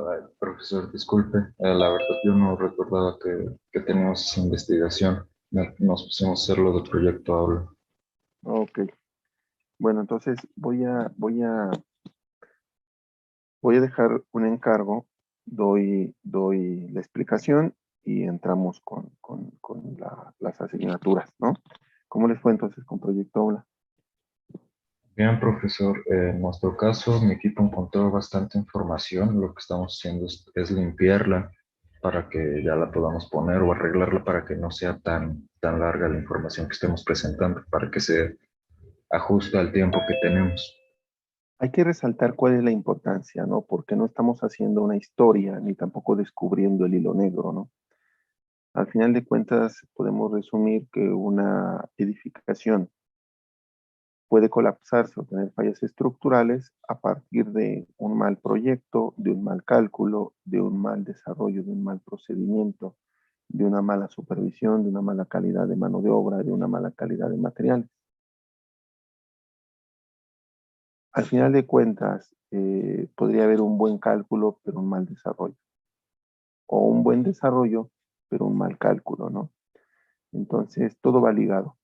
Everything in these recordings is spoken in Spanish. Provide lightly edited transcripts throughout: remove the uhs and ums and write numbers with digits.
Ay, profesor, disculpe, la verdad yo no recordaba que teníamos esa investigación. Nos pusimos a hacerlo del proyecto Aula. Ok, bueno, entonces voy a dejar un encargo, doy la explicación y entramos con las asignaturas, ¿no? ¿Cómo les fue entonces con Proyecto Aula? Bien, profesor, en nuestro caso mi equipo encontró bastante información. Lo que estamos haciendo es limpiarla para que ya la podamos poner o arreglarla para que no sea tan larga la información que estemos presentando, para que se ajuste al tiempo que tenemos. Hay que resaltar cuál es la importancia, ¿no? Porque no estamos haciendo una historia ni tampoco descubriendo el hilo negro, ¿no? Al final de cuentas, podemos resumir que una edificación puede colapsarse o tener fallas estructurales a partir de un mal proyecto, de un mal cálculo, de un mal desarrollo, de un mal procedimiento, de una mala supervisión, de una mala calidad de mano de obra, de una mala calidad de materiales. Al final de cuentas, podría haber un buen cálculo, pero un mal desarrollo. O un buen desarrollo, pero un mal cálculo, ¿no? Entonces, todo va ligado.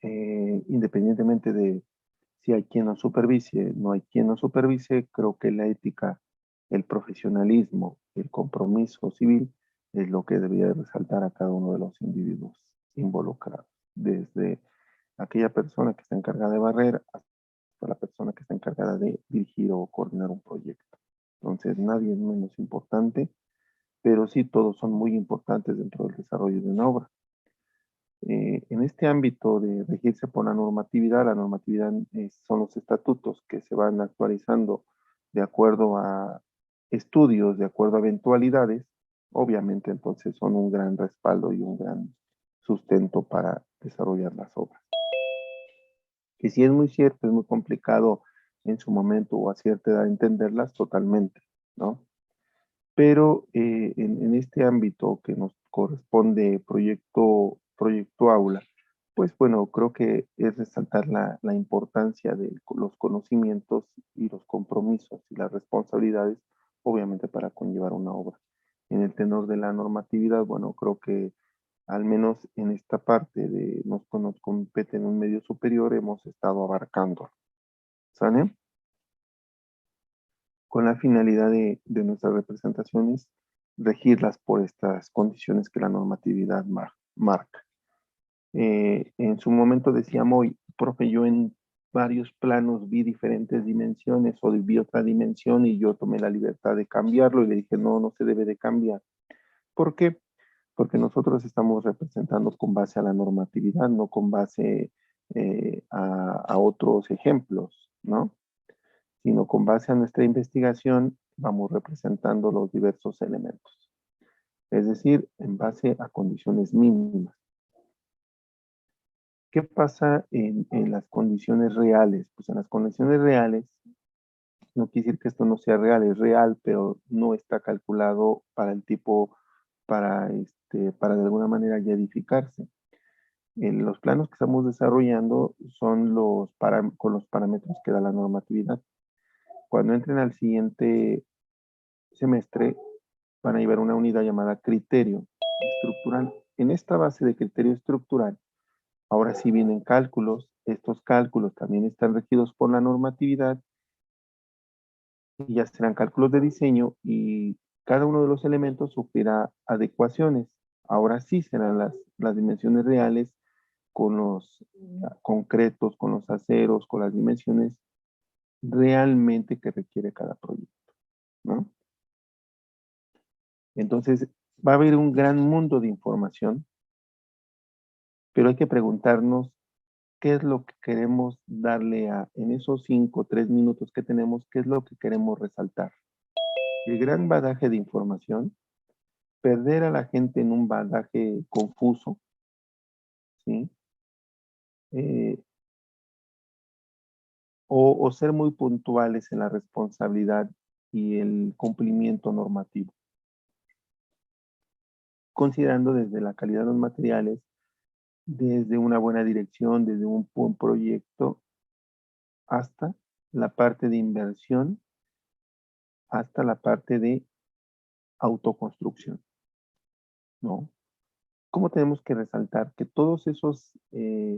Independientemente de si hay quien nos supervise, no hay quien nos supervise, creo que la ética, el profesionalismo, el compromiso civil es lo que debería resaltar a cada uno de los individuos involucrados, desde aquella persona que está encargada de barrer hasta la persona que está encargada de dirigir o coordinar un proyecto. Entonces, nadie es menos importante, pero sí todos son muy importantes dentro del desarrollo de una obra. En este ámbito de regirse por la normatividad son los estatutos que se van actualizando de acuerdo a estudios, de acuerdo a eventualidades, obviamente entonces son un gran respaldo y un gran sustento para desarrollar las obras. Que si es muy cierto, es muy complicado en su momento o a cierta edad entenderlas totalmente, ¿no? Pero en este ámbito que nos corresponde proyecto aula, pues bueno, creo que es resaltar la importancia de los conocimientos y los compromisos y las responsabilidades, obviamente para conllevar una obra. En el tenor de la normatividad, bueno, creo que al menos en esta parte de nos compete en un medio superior, hemos estado abarcando. ¿Sale? Con la finalidad de nuestras representaciones regirlas por estas condiciones que la normatividad marca. En su momento decíamos, hoy, profe, yo en varios planos vi diferentes dimensiones o vi otra dimensión y yo tomé la libertad de cambiarlo y le dije, no, no se debe de cambiar. ¿Por qué? Porque nosotros estamos representando con base a la normatividad, no con base a otros ejemplos, ¿no? Sino con base a nuestra investigación vamos representando los diversos elementos. Es decir, en base a condiciones mínimas. ¿Qué pasa en las condiciones reales? Pues en las condiciones reales, no quiere decir que esto no sea real, es real, pero no está calculado para el tipo, para de alguna manera ya edificarse. Los planos que estamos desarrollando son con los parámetros que da la normatividad. Cuando entren al siguiente semestre, van a llevar una unidad llamada criterio estructural. En esta base de criterio estructural, ahora sí vienen cálculos. Estos cálculos también están regidos por la normatividad y ya serán cálculos de diseño y cada uno de los elementos sufrirá adecuaciones. Ahora sí serán las dimensiones reales con los concretos, con los aceros, con las dimensiones realmente que requiere cada proyecto, ¿no? Entonces, va a haber un gran mundo de información, pero hay que preguntarnos qué es lo que queremos darle en esos 5 o 3 minutos que tenemos, qué es lo que queremos resaltar. El gran bagaje de información, perder a la gente en un bagaje confuso, ¿sí? Eh, o ser muy puntuales en la responsabilidad y el cumplimiento normativo, considerando desde la calidad de los materiales, desde una buena dirección, desde un buen proyecto, hasta la parte de inversión hasta la parte de autoconstrucción, ¿no? ¿Cómo tenemos que resaltar que todos esos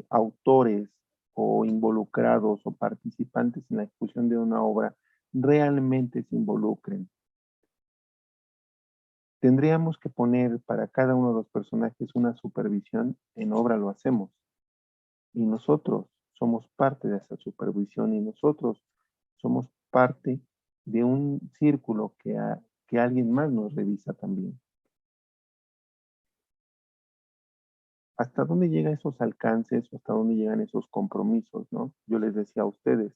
autores o involucrados o participantes en la ejecución de una obra realmente se involucren? Tendríamos que poner para cada uno de los personajes una supervisión, en obra lo hacemos, y nosotros somos parte de esa supervisión y nosotros somos parte de un círculo que alguien más nos revisa también. ¿Hasta dónde llegan esos alcances o hasta dónde llegan esos compromisos, no? Yo les decía a ustedes,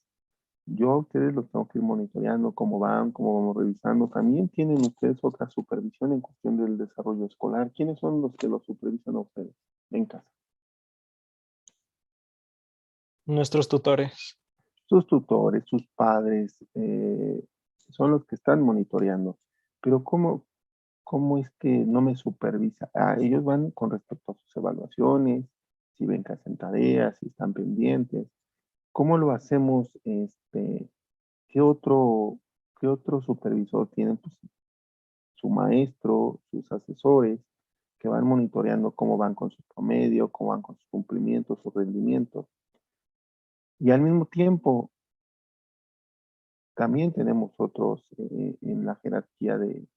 yo a ustedes los tengo que ir monitoreando, cómo van, cómo vamos revisando. También tienen ustedes otra supervisión en cuestión del desarrollo escolar. ¿Quiénes son los que los supervisan a ustedes en casa? Nuestros tutores. Sus tutores, sus padres, son los que están monitoreando. Pero ¿cómo es que no me supervisa? Ellos van con respecto a sus evaluaciones, si ven que hacen tareas, si están pendientes. ¿Cómo lo hacemos? ¿Qué otro supervisor tiene? Pues su maestro, sus asesores, que van monitoreando cómo van con su promedio, cómo van con sus cumplimientos, sus rendimientos. Y al mismo tiempo, también tenemos otros en la jerarquía del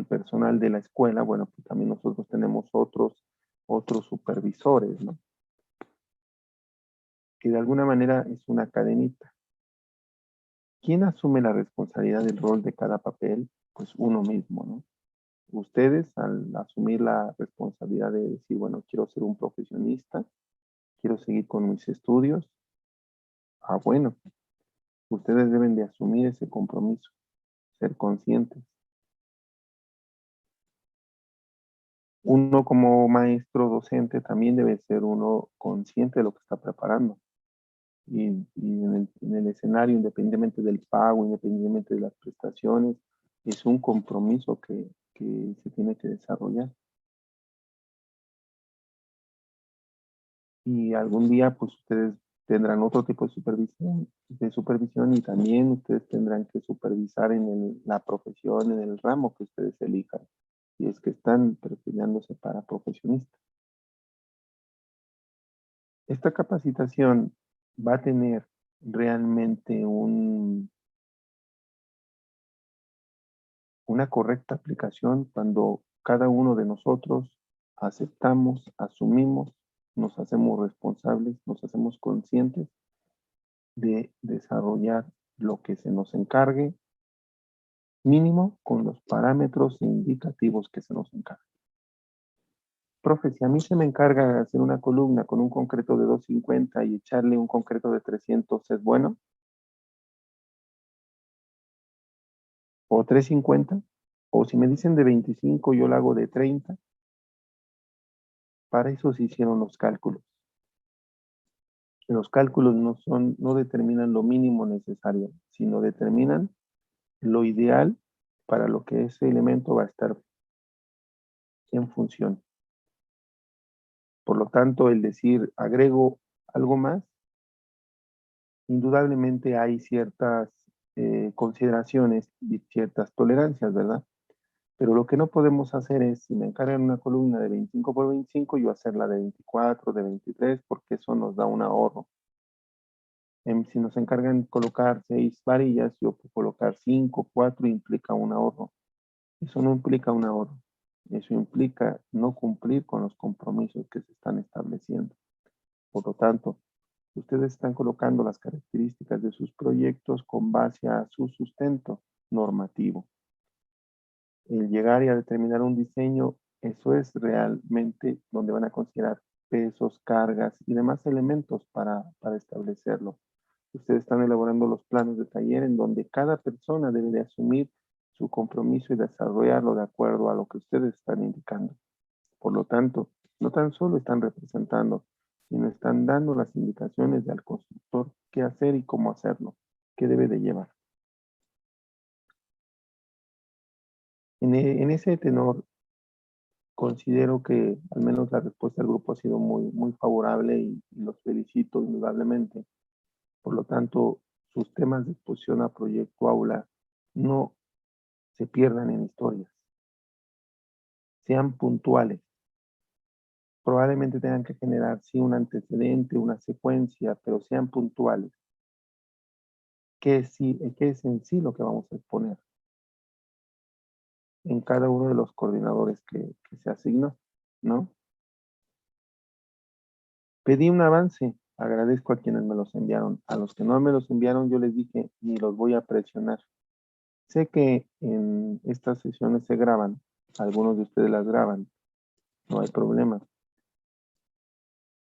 personal de la escuela. Bueno, pues también nosotros tenemos otros supervisores, ¿no? Que de alguna manera es una cadenita. ¿Quién asume la responsabilidad del rol de cada papel? Pues uno mismo, ¿no? Ustedes, al asumir la responsabilidad de decir, bueno, quiero ser un profesionista, quiero seguir con mis estudios, bueno, ustedes deben de asumir ese compromiso, ser conscientes. Uno como maestro docente también debe ser uno consciente de lo que está preparando. Y en el escenario, independientemente del pago, independientemente de las prestaciones, es un compromiso que se tiene que desarrollar. Y algún día, pues ustedes tendrán otro tipo de supervisión y también ustedes tendrán que supervisar en la profesión, en el ramo que ustedes elijan, si es que están perfilándose para profesionistas. Esta capacitación va a tener realmente una correcta aplicación cuando cada uno de nosotros aceptamos, asumimos, nos hacemos responsables, nos hacemos conscientes de desarrollar lo que se nos encargue, mínimo con los parámetros indicativos que se nos encargue. Profe, si a mí se me encarga hacer una columna con un concreto de 250 y echarle un concreto de 300, ¿es bueno? ¿O 350? O si me dicen de 25, yo lo hago de 30. Para eso se hicieron los cálculos. Los cálculos no determinan lo mínimo necesario, sino determinan lo ideal para lo que ese elemento va a estar en función. Por lo tanto, el decir agrego algo más, indudablemente hay ciertas consideraciones y ciertas tolerancias, ¿verdad? Pero lo que no podemos hacer es, si me encargan una columna de 25 por 25, yo hacerla de 24, de 23, porque eso nos da un ahorro. Si nos encargan colocar 6 varillas, yo puedo colocar 5, 4, implica un ahorro. Eso no implica un ahorro. Eso implica no cumplir con los compromisos que se están estableciendo. Por lo tanto, ustedes están colocando las características de sus proyectos con base a su sustento normativo. El llegar y a determinar un diseño, eso es realmente donde van a considerar pesos, cargas y demás elementos para establecerlo. Ustedes están elaborando los planos de taller en donde cada persona debe de asumir su compromiso y desarrollarlo de acuerdo a lo que ustedes están indicando. Por lo tanto, no tan solo están representando, sino están dando las indicaciones al constructor qué hacer y cómo hacerlo, qué debe de llevar. En ese tenor, considero que al menos la respuesta del grupo ha sido muy favorable y los felicito indudablemente. Por lo tanto, sus temas de exposición a Proyecto Aula no se pierdan en historias. Sean puntuales. Probablemente tengan que generar, sí, un antecedente, una secuencia, pero sean puntuales. ¿Qué es en sí lo que vamos a exponer en cada uno de los coordinadores que se asignó, ¿no? Pedí un avance, agradezco a quienes me los enviaron. A los que no me los enviaron, yo les dije, ni los voy a presionar. Sé que en estas sesiones se graban, algunos de ustedes las graban, no hay problema.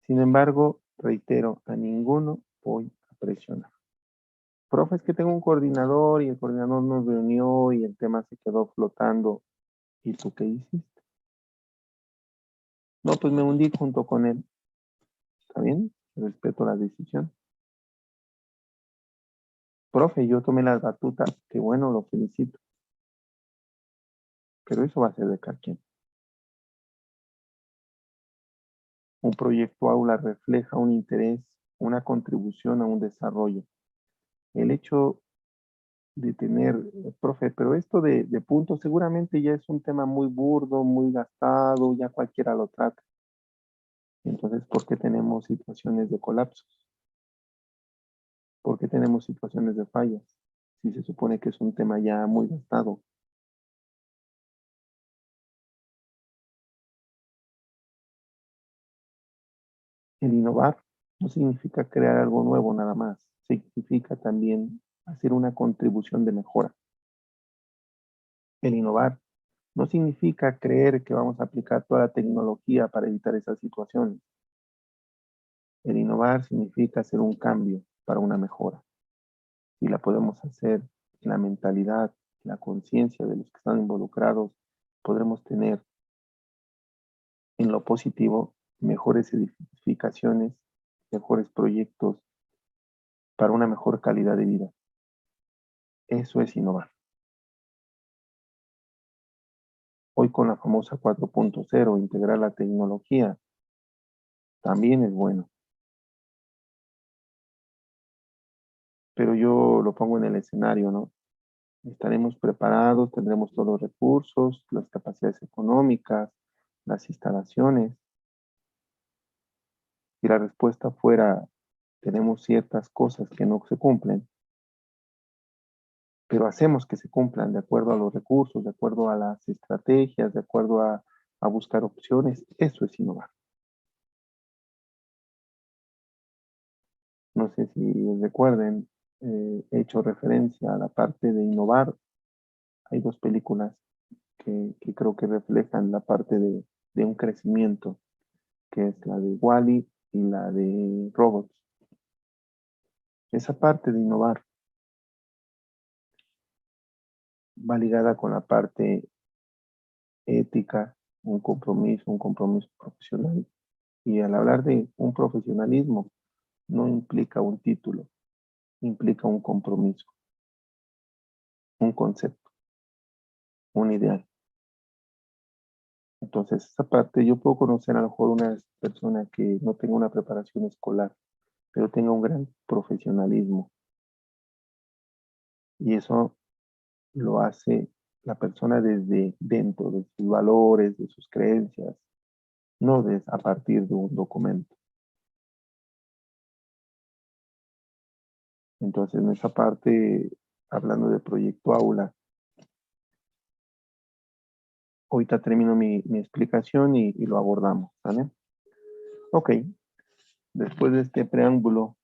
Sin embargo, reitero, a ninguno voy a presionar. Profe, es que tengo un coordinador y el coordinador nos reunió y el tema se quedó flotando. ¿Y tú qué hiciste? No, pues me hundí junto con él. ¿Está bien? Respeto la decisión. Profe, yo tomé las batutas. Qué bueno, lo felicito. Pero eso va a ser de cada quien. Un proyecto aula refleja un interés, una contribución a un desarrollo. El hecho de tener, profe, pero esto de puntos seguramente ya es un tema muy burdo, muy gastado, ya cualquiera lo trata. Entonces, ¿por qué tenemos situaciones de colapsos? ¿Por qué tenemos situaciones de fallas? Si se supone que es un tema ya muy gastado. El innovar no significa crear algo nuevo nada más, significa también hacer una contribución de mejora. El innovar no significa creer que vamos a aplicar toda la tecnología para evitar esas situaciones. El innovar significa hacer un cambio para una mejora. Y la podemos hacer en la mentalidad, en la conciencia de los que están involucrados, podremos tener en lo positivo mejores edificaciones, mejores proyectos para una mejor calidad de vida. Eso es innovar. Hoy con la famosa 4.0, integrar la tecnología, también es bueno. Pero yo lo pongo en el escenario, ¿no? Estaremos preparados, tendremos todos los recursos, las capacidades económicas, las instalaciones. Si la respuesta fuera, tenemos ciertas cosas que no se cumplen, pero hacemos que se cumplan de acuerdo a los recursos, de acuerdo a las estrategias, de acuerdo a buscar opciones, eso es innovar. No sé si recuerden, he hecho referencia a la parte de innovar. Hay dos películas que creo que reflejan la parte de un crecimiento, que es la de Wall-E y la de Robots. Esa parte de innovar va ligada con la parte ética, un compromiso profesional. Y al hablar de un profesionalismo, no implica un título, implica un compromiso, un concepto, un ideal. Entonces, esa parte yo puedo conocer a lo mejor una persona que no tenga una preparación escolar, pero tenga un gran profesionalismo. Y eso lo hace la persona desde dentro de sus valores, de sus creencias, no a partir de un documento. Entonces, en esa parte, hablando de Proyecto Aula, ahorita termino mi explicación y lo abordamos, ¿vale? Ok, después de este preámbulo,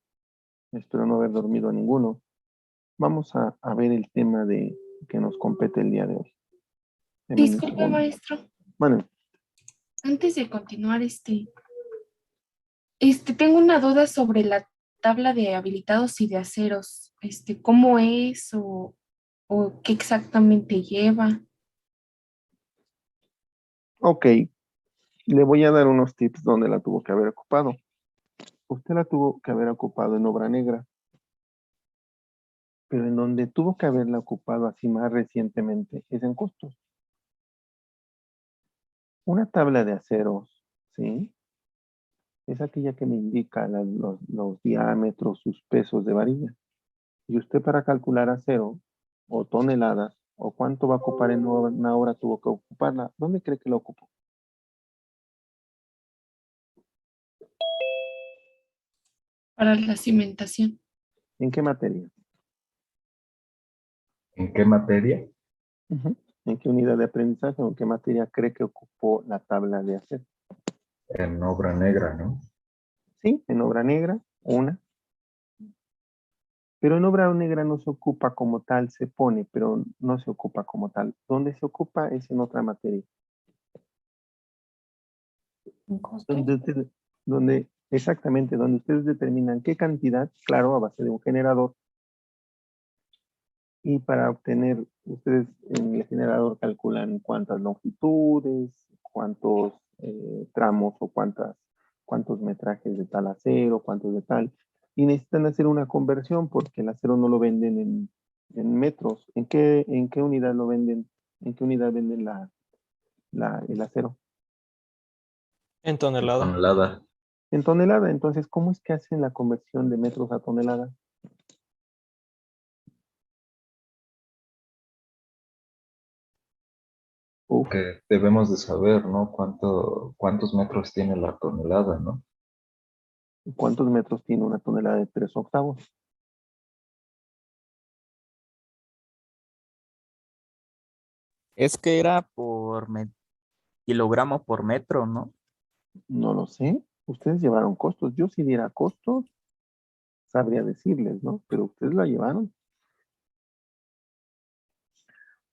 espero no haber dormido a ninguno, vamos a ver el tema que nos compete el día de hoy. Disculpe, maestro. Bueno, Antes de continuar, tengo una duda sobre la tabla de habilitados y de aceros. ¿Cómo es o qué exactamente lleva? ok, le voy a dar unos tips donde la tuvo que haber ocupado. Usted la tuvo que haber ocupado en obra negra, pero en donde tuvo que haberla ocupado así más recientemente es en costos. Una tabla de aceros, ¿sí? Es aquella que me indica los diámetros, sus pesos de varilla. Y usted para calcular acero o toneladas o cuánto va a ocupar en una hora tuvo que ocuparla. ¿Dónde cree que lo ocupó? Para la cimentación. ¿En qué materia? ¿En qué materia? Ujú. ¿En qué unidad de aprendizaje o en qué materia cree que ocupó la tabla de acero? En obra negra, ¿no? Sí, en obra negra, una. Pero en obra negra no se ocupa como tal, se pone, pero no se ocupa como tal. ¿Dónde se ocupa? Es en otra materia. ¿En costos? Exactamente, donde ustedes determinan qué cantidad, claro, a base de un generador. Y para obtener, ustedes en el generador calculan cuántas longitudes, cuántos tramos o cuántos metrajes de tal acero, cuántos de tal. Y necesitan hacer una conversión porque el acero no lo venden en metros. ¿En qué unidad lo venden? ¿En qué unidad venden el acero? En tonelada. Tonelada. En tonelada. Entonces, ¿cómo es que hacen la conversión de metros a tonelada? Uf, Que debemos de saber, ¿no? ¿Cuántos metros tiene la tonelada, ¿no? ¿cuántos metros tiene una tonelada de 3/8? Es que era kilogramo por metro, ¿no? No lo sé. Ustedes llevaron costos. Yo si diera costos, sabría decirles, ¿no? Pero ustedes la llevaron.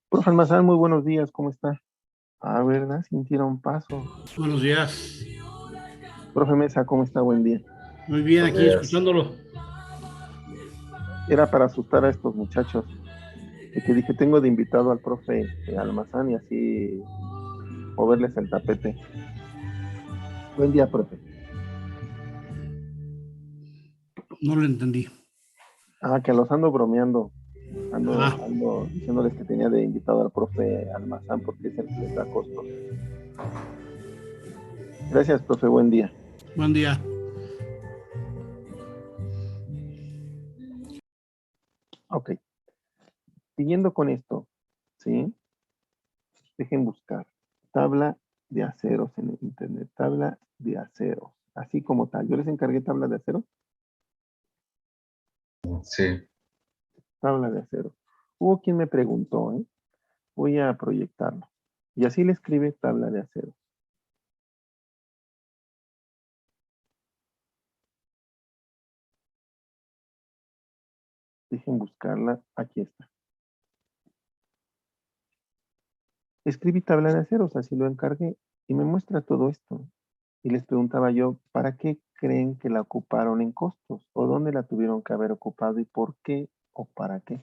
Profe Almazán, muy buenos días. ¿Cómo está? Ah, ¿verdad? Sintieron paso. Buenos días. Profe Mesa, ¿cómo está? Buen día. Muy bien, Buenos aquí días. escuchándolo. Era para asustar a estos muchachos. De que dije, tengo de invitado al profe Almazán y así moverles el tapete. Buen día, profe. No lo entendí. Ah, que los ando bromeando. Ando, Ah, ando diciéndoles que tenía de invitado al profe Almazán porque es el que les da costos. Gracias, profe. Buen día. buen día. Ok. Siguiendo con esto, ¿sí? Dejen buscar. Tabla de aceros en el internet. Tabla de aceros. Así como tal. Yo les encargué tabla de acero. Sí. Tabla de acero. Hubo quien me preguntó, ¿eh? Voy a proyectarlo. Y así le escribe tabla de acero. Dejen buscarla. Aquí está. Escribí tabla de aceros, así lo encargué. Y me muestra todo esto. Y les preguntaba yo, ¿para qué creen que la ocuparon en costos? ¿O dónde la tuvieron que haber ocupado y por qué o para qué?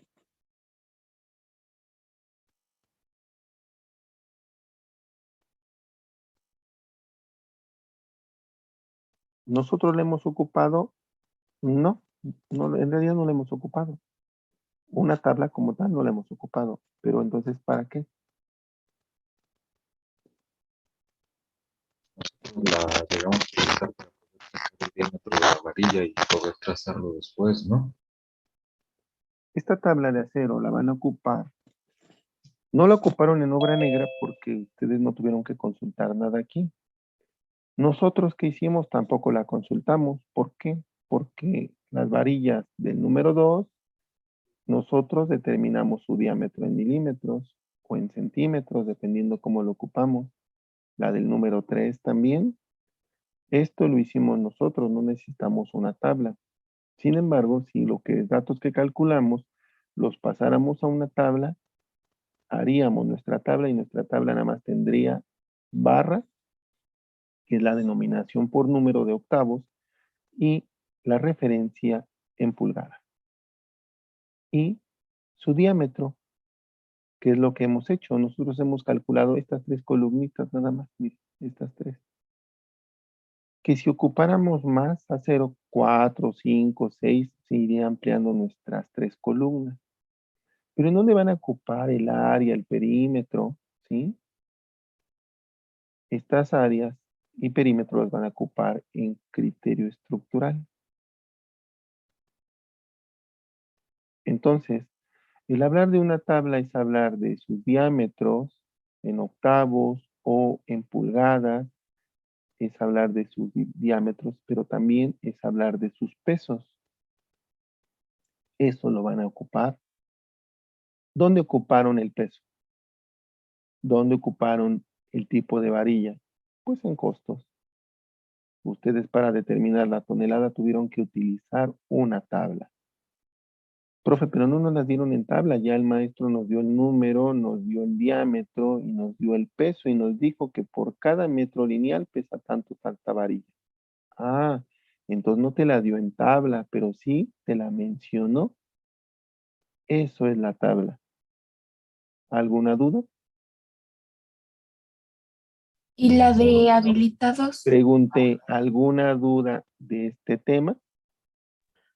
¿Nosotros la hemos ocupado? No, no, en realidad no la hemos ocupado. Una tabla como tal no la hemos ocupado. Pero entonces, ¿para qué? Digamos, utilizar para poder sacar el diámetro de la varilla y poder trazarlo después, ¿no? Esta tabla de acero la van a ocupar. No la ocuparon en obra negra porque ustedes no tuvieron que consultar nada aquí. Nosotros que hicimos tampoco la consultamos. ¿Por qué? Porque las varillas del número 2 nosotros determinamos su diámetro en milímetros o en centímetros, dependiendo cómo lo ocupamos. La del número 3 también. Esto lo hicimos nosotros, no necesitamos una tabla. Sin embargo, si los datos que calculamos los pasáramos a una tabla, haríamos nuestra tabla y nuestra tabla nada más tendría barras, que es la denominación por número de octavos, y la referencia en pulgadas. Y su diámetro, que es lo que hemos hecho. Nosotros hemos calculado estas tres columnitas nada más, miren, estas tres. Que si ocupáramos más acero, 4, 5, 6, se iría ampliando nuestras tres columnas. Pero ¿en dónde van a ocupar el área, el perímetro? ¿Sí? Estas áreas y perímetros las van a ocupar en criterio estructural. Entonces, el hablar de una tabla es hablar de sus diámetros en octavos o en pulgadas, es hablar de sus diámetros, pero también es hablar de sus pesos. Eso lo van a ocupar. ¿Dónde ocuparon el peso? ¿Dónde ocuparon el tipo de varilla? Pues en costos. Ustedes para determinar la tonelada tuvieron que utilizar una tabla. Profe, pero no nos las dieron en tabla, ya el maestro nos dio el número, nos dio el diámetro y nos dio el peso y nos dijo que por cada metro lineal pesa tanto tanta varilla. Ah, entonces no te la dio en tabla, pero sí te la mencionó. Eso es la tabla. ¿Alguna duda? Y la de habilitados, Pregunté, ¿alguna duda de este tema?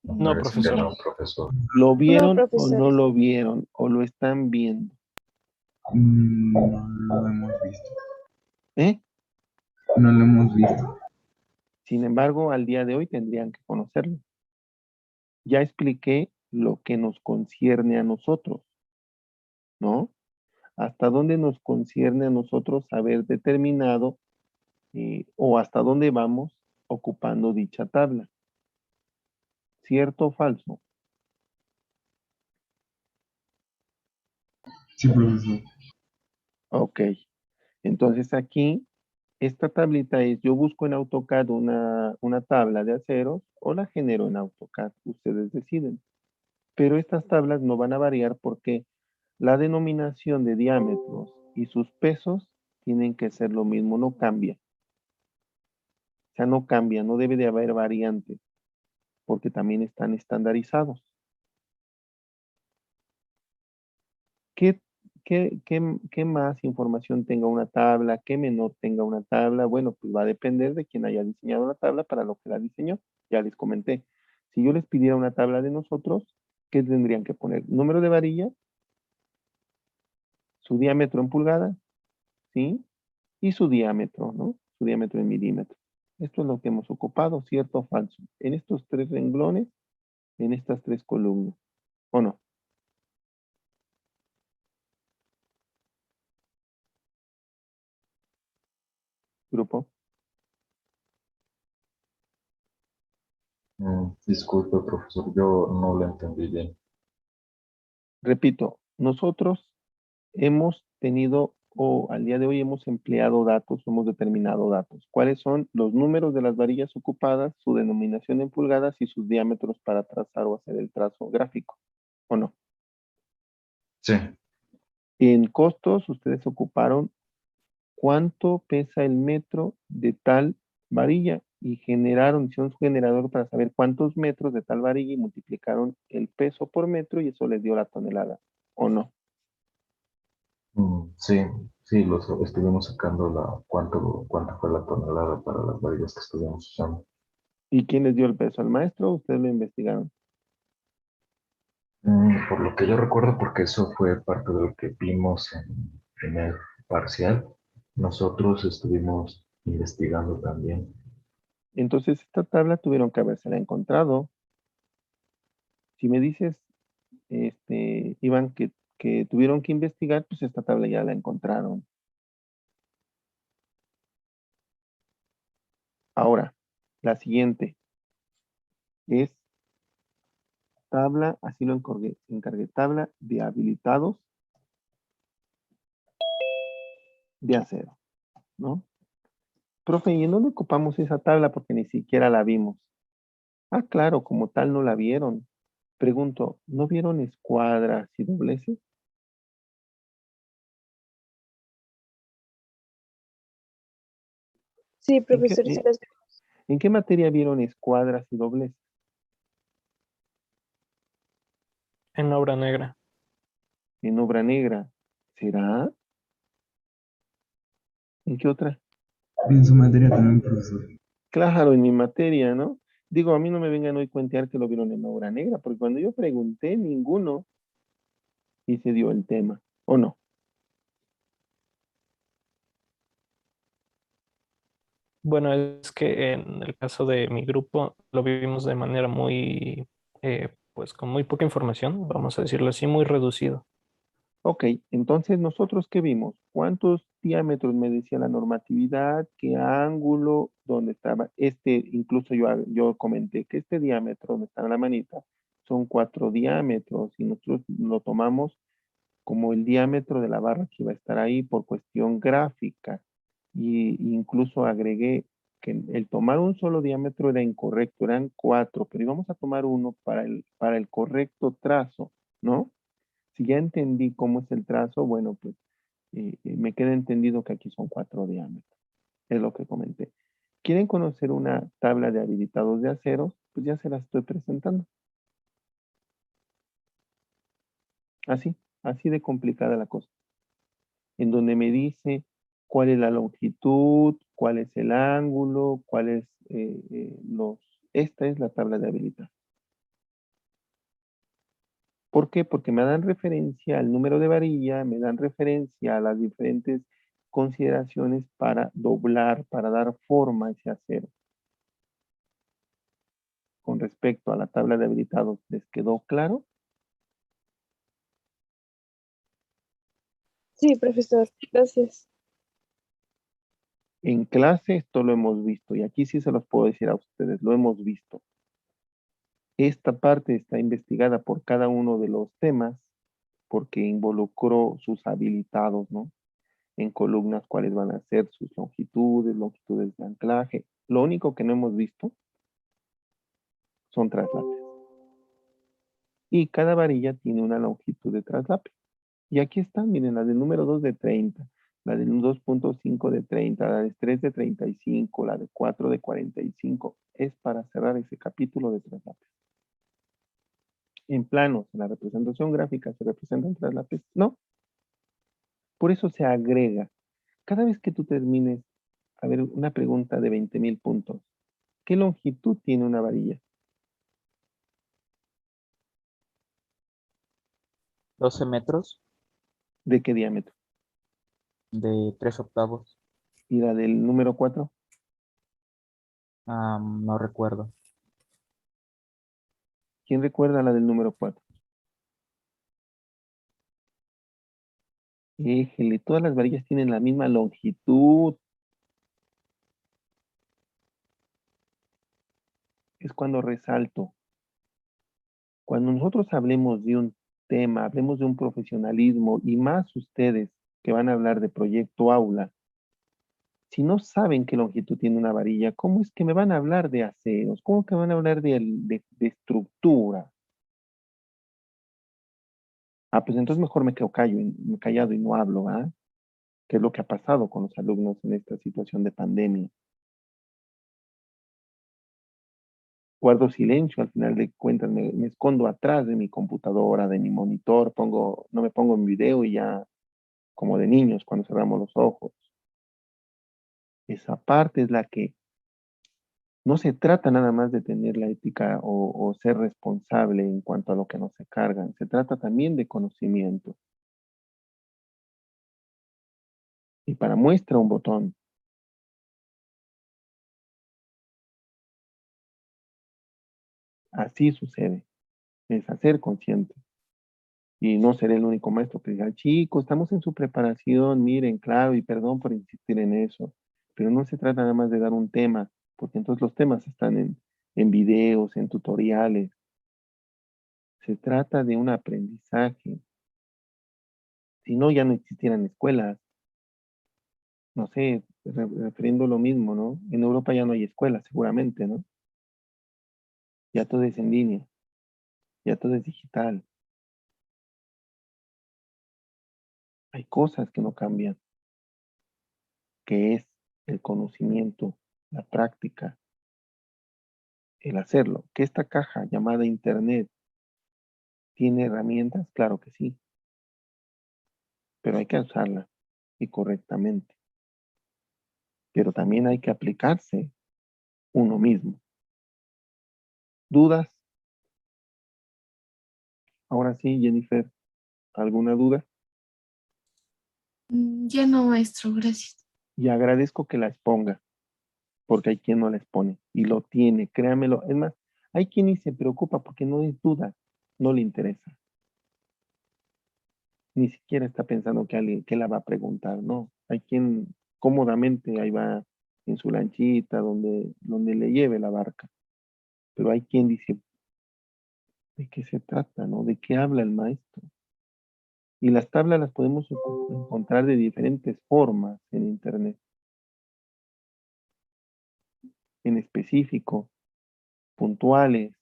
No, Parece que profesor. no, profesor. ¿Lo No, vieron o profesor. no lo vieron? ¿O lo están viendo? No lo hemos visto. ¿Eh? No lo hemos visto. Sin embargo, al día de hoy tendrían que conocerlo. Ya expliqué lo que nos concierne a nosotros, ¿no? Hasta dónde nos concierne a nosotros haber determinado o hasta dónde vamos ocupando dicha tabla. ¿Cierto o falso? Sí, profesor. Ok. Entonces aquí, esta tablita es, yo busco en AutoCAD una tabla de aceros o la genero en AutoCAD. Ustedes deciden. Pero estas tablas no van a variar porque la denominación de diámetros y sus pesos tienen que ser lo mismo, no cambia. O sea, no cambia, no debe de haber variantes porque también están estandarizados. ¿Qué, qué más información tenga una tabla? ¿Qué menor tenga una tabla? Bueno, pues va a depender de quien haya diseñado la tabla para lo que la diseñó. Ya les comenté. Si yo les pidiera una tabla de nosotros, ¿qué tendrían que poner? Número de varilla, su diámetro en pulgadas, ¿sí? Y su diámetro, ¿no? Su diámetro en milímetros. Esto es lo que hemos ocupado, ¿cierto o falso? En estos tres renglones, en estas tres columnas, ¿o no? Grupo. Disculpe, profesor, yo no lo entendí bien. Repito, nosotros hemos tenido o al día de hoy hemos empleado datos, hemos determinado datos. ¿Cuáles son los números de las varillas ocupadas, su denominación en pulgadas y sus diámetros para trazar o hacer el trazo gráfico? ¿O no? Sí. En costos, ustedes ocuparon cuánto pesa el metro de tal varilla y hicieron su generador para saber cuántos metros de tal varilla y multiplicaron el peso por metro y eso les dio la tonelada, ¿o no? Sí, sí, estuvimos sacando cuánto fue la tonelada para las varillas que estuvimos usando. ¿Y quién les dio el peso? ¿Al maestro o ustedes lo investigaron? Por lo que yo recuerdo, porque eso fue parte de lo que vimos en primer parcial, nosotros estuvimos investigando también. Entonces esta tabla tuvieron que habérsela encontrado. Si me dices, Iván, que tuvieron que investigar, pues esta tabla ya la encontraron. Ahora, la siguiente es tabla, así lo encargué, tabla de habilitados de acero, ¿no? Profe, ¿y en dónde ocupamos esa tabla? Porque ni siquiera la vimos. Ah, claro, como tal no la vieron. Pregunto, ¿no vieron escuadras y dobleces? Sí, ¿En qué, profesor, sí las veo. en qué materia vieron escuadras y dobleces? En obra negra. En obra negra. ¿Será? ¿En qué otra? En su materia también, profesor. Claro, en mi materia, ¿no? Digo, a mí no me vengan hoy a cuentear que lo vieron en obra negra, porque cuando yo pregunté, ninguno y se dio el tema, ¿o no? Bueno, es que en el caso de mi grupo lo vivimos de manera muy pues con muy poca información, vamos a decirlo así, muy reducido. Ok, entonces nosotros ¿qué vimos? ¿Cuántos diámetros me decía la normatividad? ¿Qué ángulo? ¿Dónde estaba? Incluso yo comenté que este diámetro, donde está la manita, son 4 diámetros y nosotros lo tomamos como el diámetro de la barra que iba a estar ahí por cuestión gráfica. Y incluso agregué que el tomar un solo diámetro era incorrecto, eran 4, pero íbamos a tomar uno para el correcto trazo, ¿no? Si ya entendí cómo es el trazo, bueno, pues me queda entendido que aquí son 4 diámetros. Es lo que comenté. ¿Quieren conocer una tabla de habilitados de acero? Pues ya se la estoy presentando. Así, así de complicada la cosa. En donde me dice cuál es la longitud, cuál es el ángulo, cuál es Esta es la tabla de habilitados. ¿Por qué? Porque me dan referencia al número de varilla, me dan referencia a las diferentes consideraciones para doblar, para dar forma a ese acero. Con respecto a la tabla de habilitados, ¿les quedó claro? Sí, profesor, gracias. En clase esto lo hemos visto y aquí sí se los puedo decir a ustedes, lo hemos visto. Esta parte está investigada por cada uno de los temas porque involucró sus habilitados, ¿no? En columnas cuáles van a ser sus longitudes de anclaje. Lo único que no hemos visto son traslapes. Y cada varilla tiene una longitud de traslape. Y aquí están, miren, la del número 2 de 30, la del 2.5 de 30, la de 3 de 35, la de 4 de 45. Es para cerrar ese capítulo de traslapes. En planos, en la representación gráfica, ¿se representan traslapes? No. Por eso se agrega. Cada vez que tú termines, a ver, una pregunta de 20,000 puntos. ¿Qué longitud tiene una varilla? 12 metros ¿De qué diámetro? de 3/8. ¿Y la del número 4? No recuerdo. ¿Quién recuerda la del número 4? Éjele, todas las varillas tienen la misma longitud. Es cuando resalto. Cuando nosotros hablemos de un tema, hablemos de un profesionalismo y más ustedes que van a hablar de proyecto aula, si no saben qué longitud tiene una varilla, ¿cómo es que me van a hablar de aceros? ¿Cómo que van a hablar de estructura? Ah, pues entonces mejor me quedo callado y no hablo, ¿ah? ¿Qué es lo que ha pasado con los alumnos en esta situación de pandemia? Guardo silencio, al final de cuentas me escondo atrás de mi computadora, de mi monitor, no me pongo en video y ya como de niños cuando cerramos los ojos. Esa parte es la que no se trata nada más de tener la ética o ser responsable en cuanto a lo que nos se cargan, se trata también de conocimiento. Y para muestra un botón. Así sucede, es hacer consciente. Y no seré el único maestro que diga, chicos, estamos en su preparación, miren, claro, y perdón por insistir en eso, pero no se trata nada más de dar un tema, porque entonces los temas están en videos, en tutoriales. Se trata de un aprendizaje. Si no, ya no existieran escuelas. No sé, refiriendo lo mismo, ¿no? En Europa ya no hay escuelas, seguramente, ¿no? Ya todo es en línea, ya todo es digital. Hay cosas que no cambian, que es el conocimiento, la práctica, el hacerlo. ¿Que esta caja llamada Internet tiene herramientas? Claro que sí, pero hay que usarla y correctamente. Pero también hay que aplicarse uno mismo. ¿Dudas? Ahora sí, Jennifer, ¿alguna duda? Ya no, maestro, gracias. Y agradezco que la exponga, porque hay quien no la expone y lo tiene, créamelo. Es más, hay quien ni se preocupa porque no es duda, no le interesa. Ni siquiera está pensando que alguien que la va a preguntar, no. Hay quien cómodamente ahí va en su lanchita donde le lleve la barca. Pero hay quien dice, ¿de qué se trata, no? ¿De qué habla el maestro? Y las tablas las podemos encontrar de diferentes formas en internet. En específico, puntuales.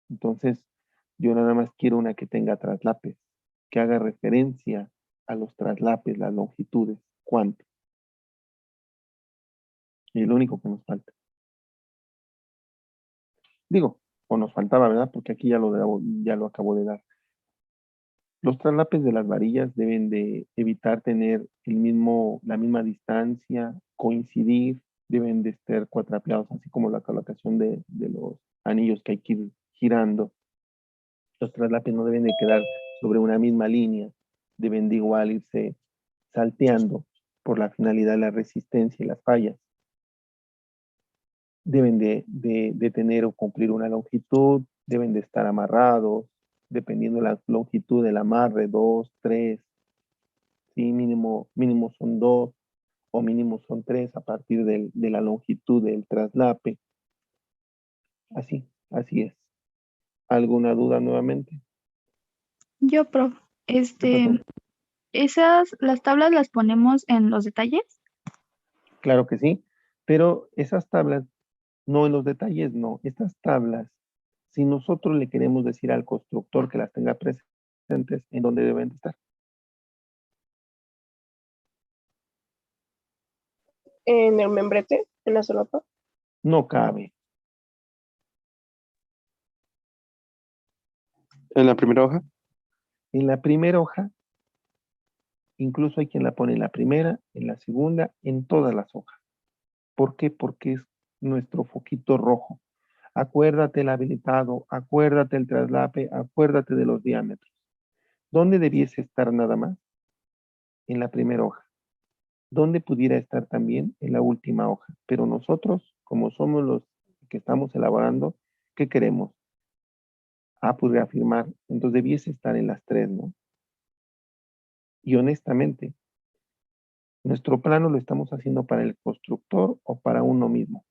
Entonces, yo nada más quiero una que tenga traslapes, que haga referencia a los traslapes, las longitudes, cuánto. Y es lo único que nos falta. Digo, o nos faltaba, ¿verdad? Porque aquí ya lo acabo de dar. Los traslapes de las varillas deben de evitar tener la misma distancia, coincidir, deben de estar cuatrapeados, así como la colocación de los anillos que hay que ir girando. Los traslapes no deben de quedar sobre una misma línea, deben de igual irse salteando por la finalidad de la resistencia y las fallas. Deben de tener o cumplir una longitud, deben de estar amarrados, dependiendo de la longitud del amarre, 2, 3, ¿sí? Mínimo son 2 o mínimo son 3 a partir de la longitud del traslape. Así es. ¿Alguna duda nuevamente? Yo, prof, ¿Qué pasó? las tablas las ponemos en los detalles. Claro que sí, pero esas tablas, no en los detalles, no. Estas tablas, si nosotros le queremos decir al constructor que las tenga presentes, ¿en dónde deben de estar? En el membrete, en la solapa. No cabe. ¿En la primera hoja? En la primera hoja, incluso hay quien la pone en la primera, en la segunda, en todas las hojas. ¿Por qué? Porque es nuestro foquito rojo. Acuérdate el habilitado, acuérdate el traslape, acuérdate de los diámetros. ¿Dónde debiese estar nada más? En la primera hoja. ¿Dónde pudiera estar también? En la última hoja. Pero nosotros, como somos los que estamos elaborando, ¿qué queremos? Pues reafirmar. Entonces debiese estar en las tres, ¿no? Y honestamente, ¿nuestro plano lo estamos haciendo para el constructor o para uno mismo?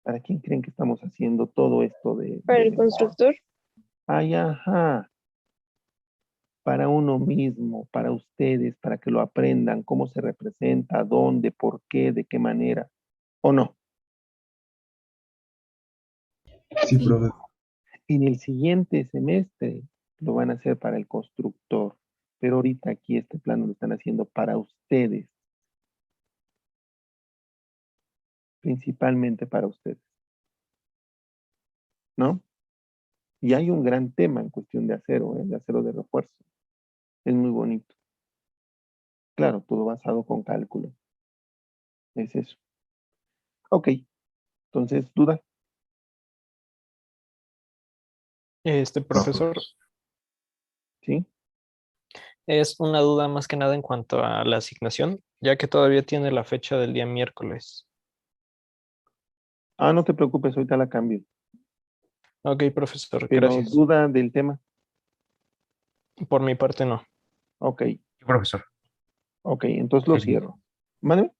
¿Para quién creen que estamos haciendo todo esto Para el constructor. Ay, ajá. Para uno mismo, para ustedes, para que lo aprendan, cómo se representa, dónde, por qué, de qué manera, ¿o no? Sí, profe. En el siguiente semestre lo van a hacer para el constructor, pero ahorita aquí este plano lo están haciendo para ustedes, principalmente para ustedes, ¿no? Y hay un gran tema en cuestión de acero, de acero de refuerzo. Es muy bonito. Claro, todo basado con cálculo. Es eso. Ok, entonces, ¿duda? Profesor, ¿Sí? es una duda más que nada en cuanto a la asignación, ya que todavía tiene la fecha del día miércoles. No te preocupes, ahorita la cambio. Ok, profesor, Pero gracias. duda del tema. Por mi parte no. Ok, Profesor. ok, entonces lo cierro. ¿Vale?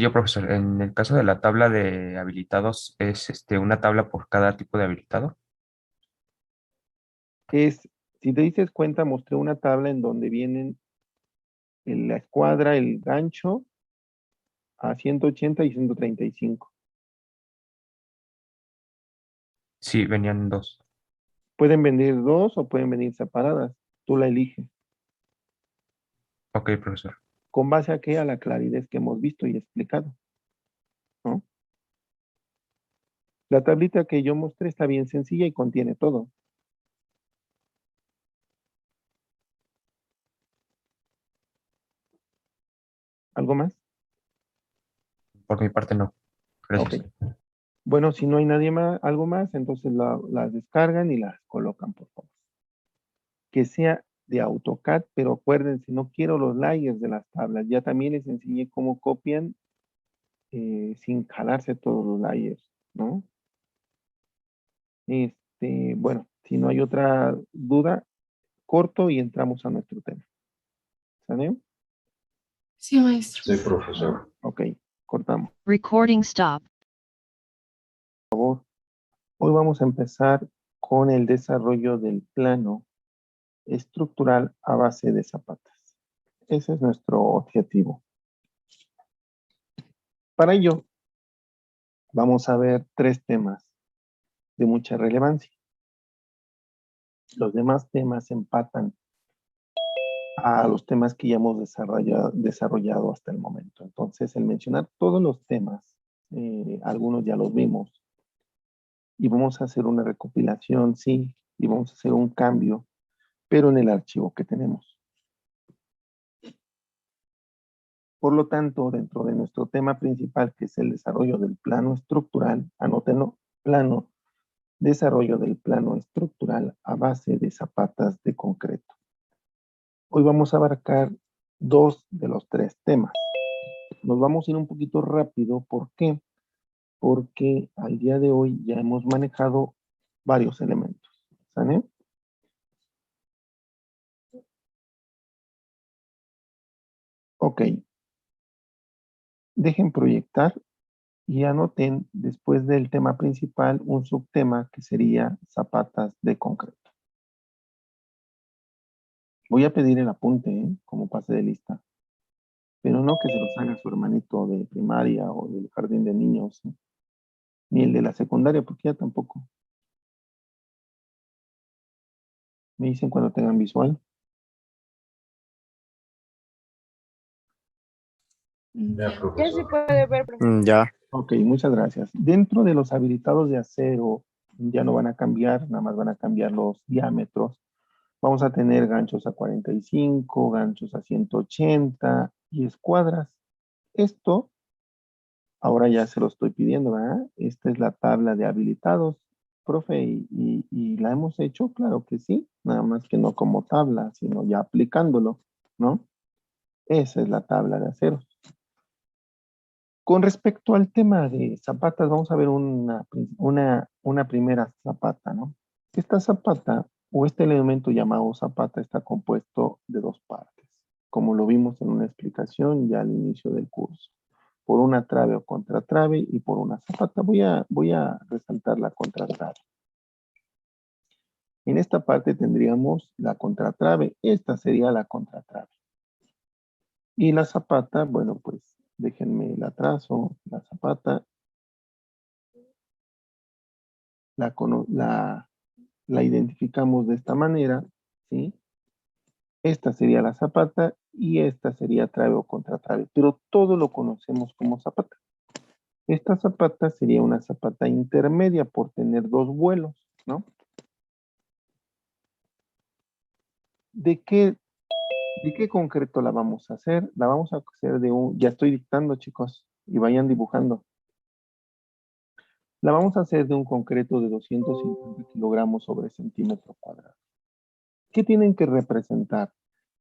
Yo, profesor, en el caso de la tabla de habilitados, ¿es una tabla por cada tipo de habilitado? Si te dices cuenta, mostré una tabla en donde vienen la escuadra, el gancho a 180 y 135. Sí, venían dos. Pueden venir dos o pueden venir separadas. Tú la eliges. Ok, profesor. ¿Con base a qué? A la claridad que hemos visto y explicado, ¿no? La tablita que yo mostré está bien sencilla y contiene todo. ¿Algo más? Por mi parte, no. Gracias. Ok. Bueno, si no hay nadie más, algo más, entonces las descargan y las colocan, por favor. Que sea de AutoCAD, pero acuérdense, no quiero los layers de las tablas. Ya también les enseñé cómo copian sin jalarse todos los layers, ¿no? Bueno, si no hay otra duda, corto y entramos a nuestro tema. ¿Sale? Sí, maestro. Sí, profesor. Ok, cortamos. Recording stop. Hoy vamos a empezar con el desarrollo del plano estructural a base de zapatas. Ese es nuestro objetivo. Para ello, vamos a ver 3 temas de mucha relevancia. Los demás temas empatan a los temas que ya hemos desarrollado hasta el momento. Entonces, el mencionar todos los temas, algunos ya los vimos, y vamos a hacer una recopilación, sí, y vamos a hacer un cambio, pero en el archivo que tenemos. Por lo tanto, dentro de nuestro tema principal, que es el desarrollo del plano estructural, anótenlo, plano, desarrollo del plano estructural a base de zapatas de concreto. Hoy vamos a abarcar 2 de los 3 temas. Nos vamos a ir un poquito rápido, ¿por qué? Porque al día de hoy ya hemos manejado varios elementos. ¿Sale? Ok. Dejen proyectar y anoten después del tema principal un subtema que sería zapatas de concreto. Voy a pedir el apunte, como pase de lista, pero no que se los haga su hermanito de primaria o del jardín de niños, ni el de la secundaria, porque ya tampoco. Me dicen cuando tengan visual. Ya, Ya se profesor. puede ver, profesor. Ya. Ok, muchas gracias. Dentro de los habilitados de acero, ya no van a cambiar, nada más van a cambiar los diámetros. Vamos a tener ganchos a 45, ganchos a 180 y escuadras. Esto, ahora ya se lo estoy pidiendo, ¿verdad? Esta es la tabla de habilitados, profe, y la hemos hecho, claro que sí, nada más que no como tabla, sino ya aplicándolo, ¿no? Esa es la tabla de aceros. Con respecto al tema de zapatas, vamos a ver una primera zapata, ¿no? Esta zapata o este elemento llamado zapata está compuesto de 2 partes, como lo vimos en una explicación ya al inicio del curso. Por una trave o contratrave y por una zapata. Voy a resaltar la contratrave. En esta parte tendríamos la contratrave. Esta sería la contratrave. Y la zapata, bueno, pues déjenme la trazo, la zapata. La identificamos de esta manera, ¿sí? Esta sería la zapata y esta sería trave o contratrave, pero todo lo conocemos como zapata. Esta zapata sería una zapata intermedia por tener 2 vuelos, ¿no? ¿De qué concreto la vamos a hacer? La vamos a hacer ya estoy dictando, chicos, y vayan dibujando. La vamos a hacer de un concreto de 250 kilogramos sobre centímetro cuadrado. ¿Qué tienen que representar?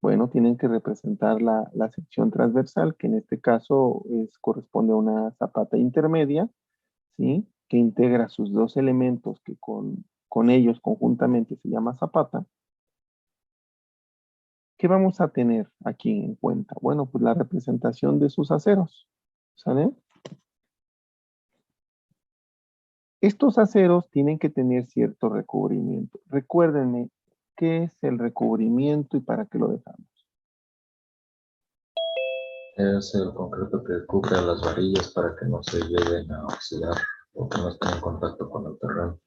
Bueno, tienen que representar la sección transversal, que en este caso corresponde a una zapata intermedia, ¿sí? Que integra sus 2 elementos que con ellos conjuntamente se llama zapata. ¿Qué vamos a tener aquí en cuenta? Bueno, pues la representación de sus aceros, ¿sale? Estos aceros tienen que tener cierto recubrimiento. Recuérdenme, ¿qué es el recubrimiento y para qué lo dejamos? Es el concreto que cubre a las varillas para que no se lleguen a oxidar o que no estén en contacto con el terreno.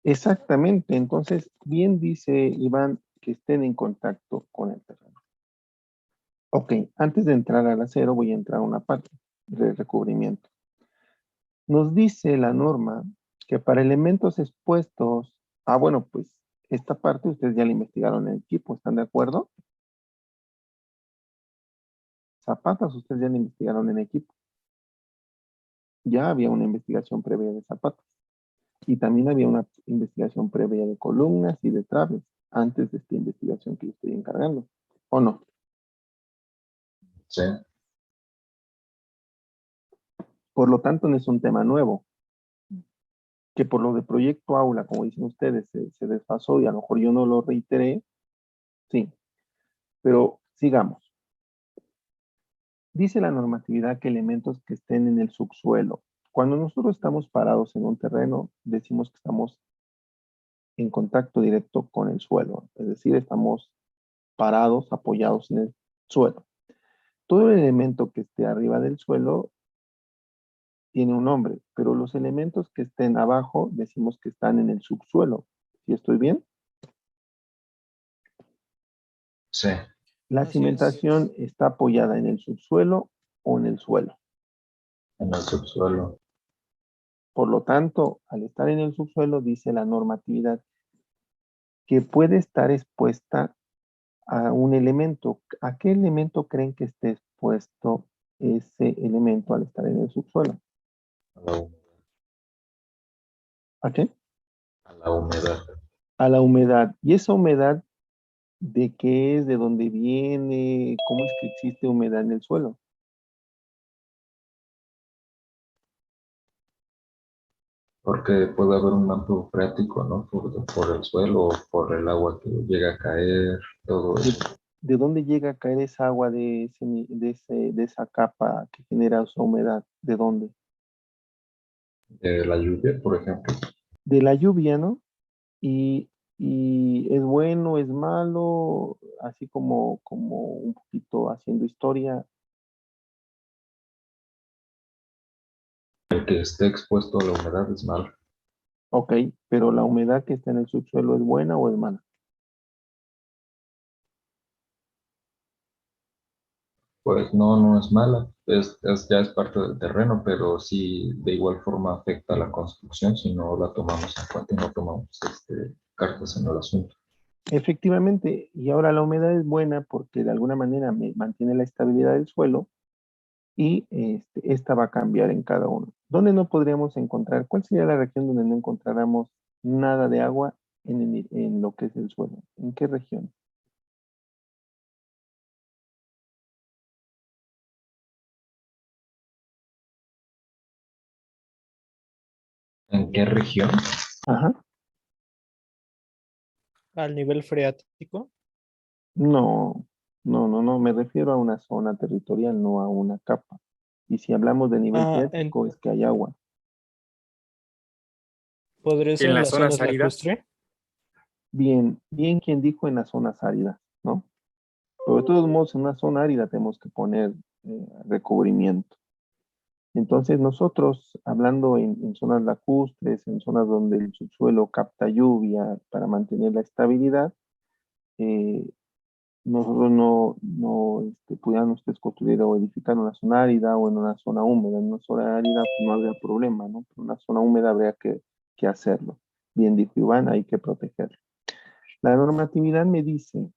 Exactamente, entonces bien dice Iván que estén en contacto con el terreno. Ok, antes de entrar al acero voy a entrar a una parte de recubrimiento. Nos dice la norma que para elementos expuestos, bueno, pues esta parte ustedes ya la investigaron en equipo, ¿están de acuerdo? Zapatas ustedes ya la investigaron en equipo. Ya había una investigación previa de zapatas. Y también había una investigación previa de columnas y de traves antes de esta investigación que yo estoy encargando. ¿O no? Sí. Por lo tanto, no es un tema nuevo. que por lo de proyecto aula, como dicen ustedes, se desfasó y a lo mejor yo no lo reiteré, sí, pero sigamos. Dice la normatividad que elementos que estén en el subsuelo. Cuando nosotros estamos parados en un terreno, decimos que estamos en contacto directo con el suelo, es decir, estamos parados, apoyados en el suelo. Todo el elemento que esté arriba del suelo tiene un nombre, pero los elementos que estén abajo decimos que están en el subsuelo. ¿Sí estoy bien? Sí, La Así es. cimentación está apoyada en el subsuelo o en el suelo. en el subsuelo. Por lo tanto, al estar en el subsuelo, dice la normatividad que puede estar expuesta a un elemento. ¿A qué elemento creen que esté expuesto ese elemento al estar en el subsuelo? A la, ¿A qué? a la humedad. A la humedad. ¿Y esa humedad de qué es? ¿De dónde viene? ¿Cómo es que existe humedad en el suelo? Porque puede haber un manto freático, ¿no? Por el suelo, por el agua que llega a caer, todo ¿De, eso. de dónde llega a caer esa agua de esa capa que genera esa humedad? ¿De dónde? De la lluvia, por ejemplo. De la lluvia, ¿no? Y es bueno, es malo, así como un poquito haciendo historia. El que esté expuesto a la humedad es malo. Ok, pero la humedad que está en el subsuelo, ¿es buena o es mala? Pues no, no es mala. Ya es parte del terreno, pero sí de igual forma afecta a la construcción si no la tomamos en cuenta y no tomamos cartas en el asunto. Efectivamente, y ahora la humedad es buena porque de alguna manera me mantiene la estabilidad del suelo y esta va a cambiar en cada uno. ¿Dónde no podríamos encontrar? ¿Cuál sería la región donde no encontráramos nada de agua en lo que es el suelo? ¿En qué región? ¿En qué región? Ajá. Al nivel freático. No, no, me refiero a una zona territorial, no a una capa. Y si hablamos de nivel Ah, freático, es que hay agua. podría ser En en las las zonas zonas áridas. lacustre. Bien, bien quien dijo en las zonas áridas, ¿no? Pero de todos modos, en una zona árida tenemos que poner recubrimiento. Entonces nosotros, hablando en zonas lacustres, en zonas donde el subsuelo capta lluvia para mantener la estabilidad, eh, nosotros no pudieran ustedes construir o edificar en una zona árida o en una zona húmeda. En una zona árida pues, no habría problema, ¿no? Pero en una zona húmeda habría que hacerlo. Bien dijo Iván, hay que protegerlo. La normatividad me dice,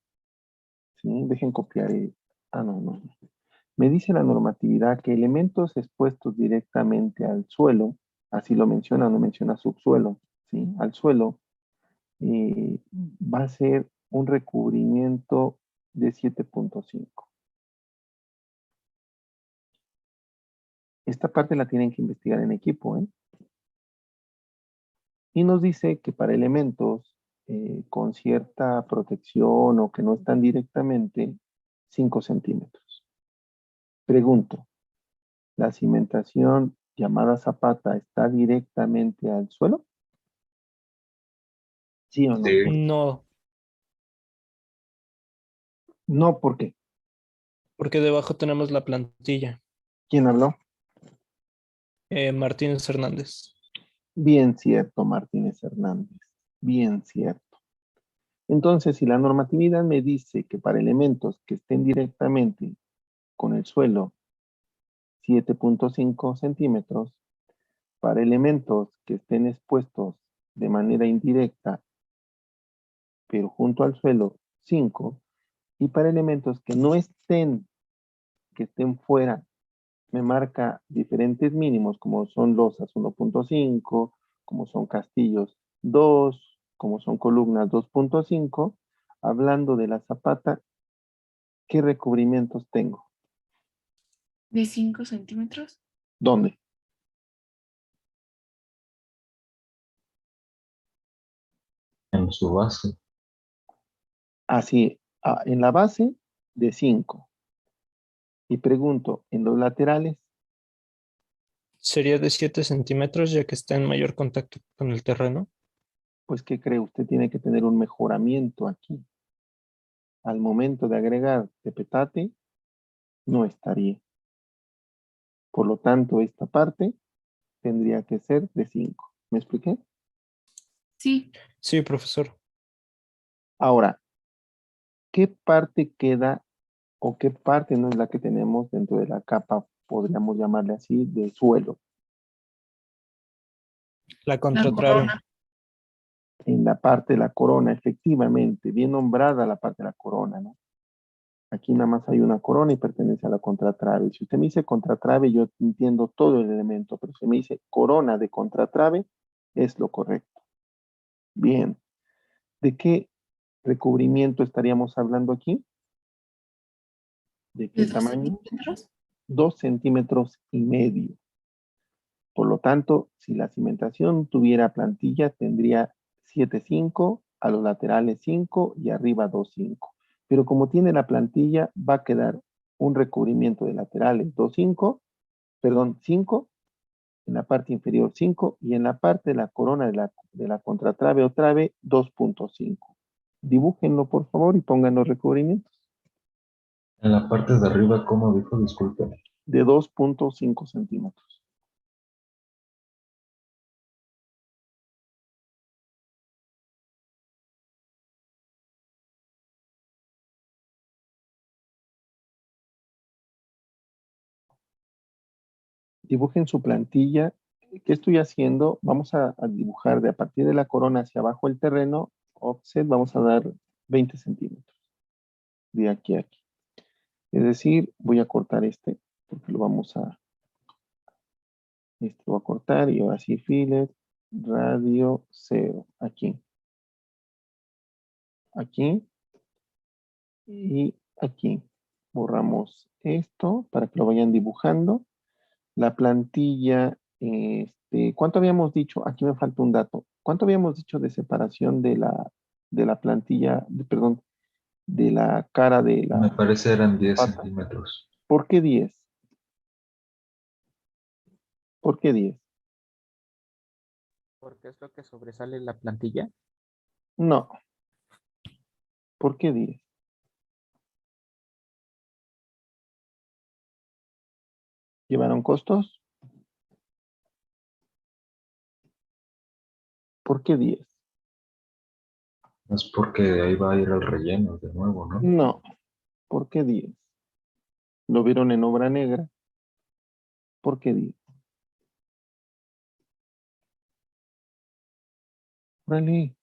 ¿sí? Dejen copiar. No. Me dice la normatividad que elementos expuestos directamente al suelo, así lo menciona, no menciona subsuelo, ¿sí? Al suelo, va a ser un recubrimiento de 7.5. Esta parte la tienen que investigar en equipo, ¿eh? Y nos dice que para elementos con cierta protección o que no están directamente, 5 centímetros. Pregunto, ¿la cimentación llamada zapata está directamente al suelo? ¿Sí o no? Sí, No, No, ¿por qué? porque debajo tenemos la plantilla. ¿Quién habló? Martínez Hernández. Bien cierto, Martínez Hernández. Bien cierto. Entonces, si la normatividad me dice que para elementos que estén directamente con el suelo, 7.5 centímetros, para elementos que estén expuestos de manera indirecta, pero junto al suelo, 5, y para elementos que no estén, que estén fuera, me marca diferentes mínimos, como son losas 1.5, como son castillos 2, como son columnas 2.5. Hablando de la zapata, ¿qué recubrimientos tengo? ¿De 5 centímetros? ¿Dónde? en su base. Así, en la base de 5. Y pregunto, ¿en los laterales? Sería de 7 centímetros ya que está en mayor contacto con el terreno. Pues, ¿qué cree? Usted tiene que tener un mejoramiento aquí. Al momento de agregar tepetate, no estaría. Por lo tanto, esta parte tendría que ser de 5. ¿Me expliqué? Sí, Sí, profesor. Ahora, ¿qué parte queda o qué parte no es la que tenemos dentro de la capa, podríamos llamarle así, de suelo? La la contratrave. corona. En la parte de la corona, efectivamente, bien nombrada la parte de la corona, ¿no? Aquí nada más hay una corona y pertenece a la contratrave. Si usted me dice contratrave, yo entiendo todo el elemento, pero si me dice corona de contratrave, es lo correcto. Bien. ¿De qué recubrimiento estaríamos hablando aquí? ¿De qué ¿De 2 tamaño? centímetros? 2,5 centímetros. Por lo tanto, si la cimentación tuviera plantilla, tendría 7,5, a los laterales 5 y arriba 2,5. Pero como tiene la plantilla, va a quedar un recubrimiento de laterales 2,5, perdón, 5, en la parte inferior 5 y en la parte de la corona de la contratrave o trave 2,5. Dibújenlo por favor y pongan los recubrimientos. En la parte de arriba, ¿cómo dijo? Disculpe. De 2,5 centímetros. Dibujen su plantilla. ¿Qué estoy haciendo? Vamos a dibujar de a partir de la corona hacia abajo el terreno, offset, vamos a dar 20 centímetros. De aquí a aquí. Es decir, voy a cortar este, porque lo vamos a... Este lo voy a cortar y ahora sí, fillet, radio 0. Aquí. Aquí. Y aquí. Borramos esto para que lo vayan dibujando. La plantilla, ¿cuánto habíamos dicho? Aquí me falta un dato. ¿Cuánto habíamos dicho de separación de la plantilla, perdón, de la cara de Me la parece eran 10 pata? centímetros. ¿Por qué 10? ¿Por qué 10? Porque es lo que sobresale en la plantilla. No. ¿Por qué 10? ¿Llevaron costos? ¿Por qué 10? Es porque ahí va a ir el relleno de nuevo, ¿no? No. ¿Por qué 10? ¿Lo vieron en obra negra? ¿Por qué 10? Órale.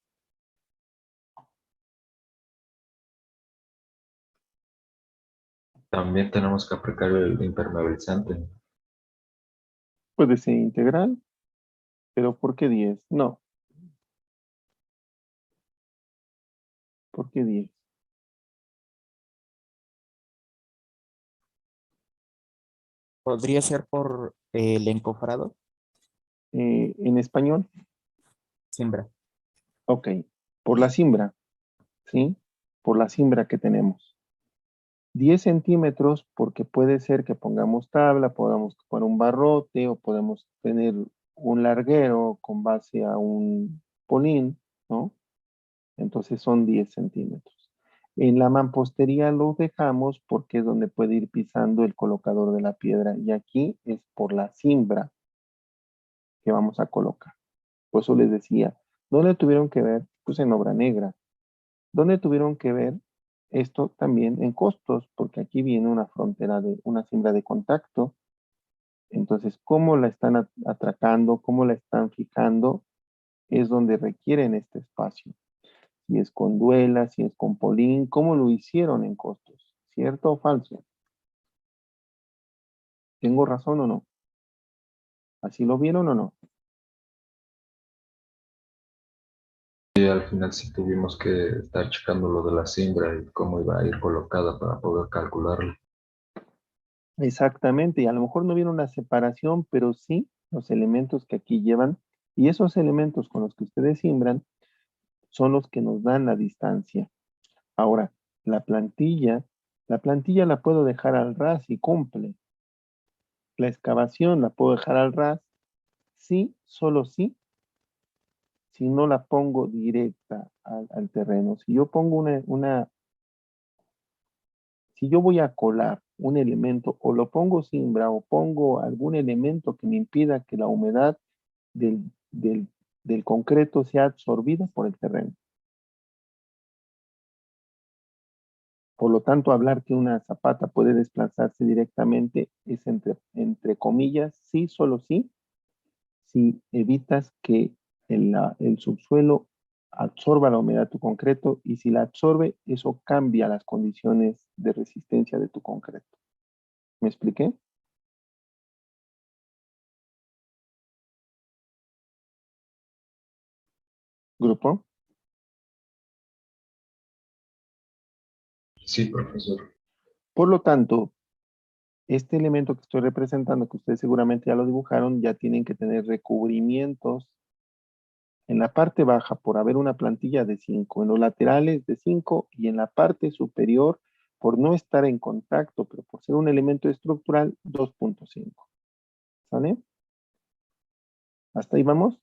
También tenemos que aplicar el impermeabilizante. Puede ser integral, pero ¿por qué 10? No. ¿Por qué 10? Podría ser por el encofrado. En español, Siembra. ok. Por la cimbra, ¿sí? Por la cimbra que tenemos. 10 centímetros porque puede ser que pongamos tabla, podamos poner un barrote o podemos tener un larguero con base a un polín, ¿no? Entonces son 10 centímetros. En la mampostería lo dejamos porque es donde puede ir pisando el colocador de la piedra y aquí es por la cimbra que vamos a colocar. Por eso les decía, ¿dónde tuvieron que ver? Pues en obra negra. ¿Dónde tuvieron que ver esto también en costos? Porque aquí viene una frontera de una cimbra de contacto. Entonces, cómo la están atracando, cómo la están fijando, es donde requieren este espacio. Si es con duela, si es con polín, ¿cómo lo hicieron en costos? ¿Cierto o falso? ¿Tengo razón o no? ¿Así lo vieron o no? Y al final sí tuvimos que estar checando lo de la cimbra y cómo iba a ir colocada para poder calcularlo. Exactamente, y a lo mejor no vieron la separación, pero sí los elementos que aquí llevan, y esos elementos con los que ustedes simbran son los que nos dan la distancia. Ahora, la plantilla la puedo dejar al ras y cumple. La excavación la puedo dejar al ras, sí, solo sí, si no la pongo directa al terreno. Si yo pongo si yo voy a colar un elemento o lo pongo cimbra o pongo algún elemento que me impida que la humedad del concreto sea absorbida por el terreno. Por lo tanto, hablar que una zapata puede desplazarse directamente es entre comillas, sí, solo sí, si evitas que el subsuelo absorba la humedad de tu concreto, y si la absorbe, eso cambia las condiciones de resistencia de tu concreto. ¿Me expliqué? ¿Grupo? Sí, profesor. Por lo tanto, este elemento que estoy representando, que ustedes seguramente ya lo dibujaron, ya tienen que tener recubrimientos en la parte baja por haber una plantilla de 5, en los laterales de 5 y en la parte superior por no estar en contacto, pero por ser un elemento estructural, 2.5. ¿Sale? ¿Hasta ahí vamos?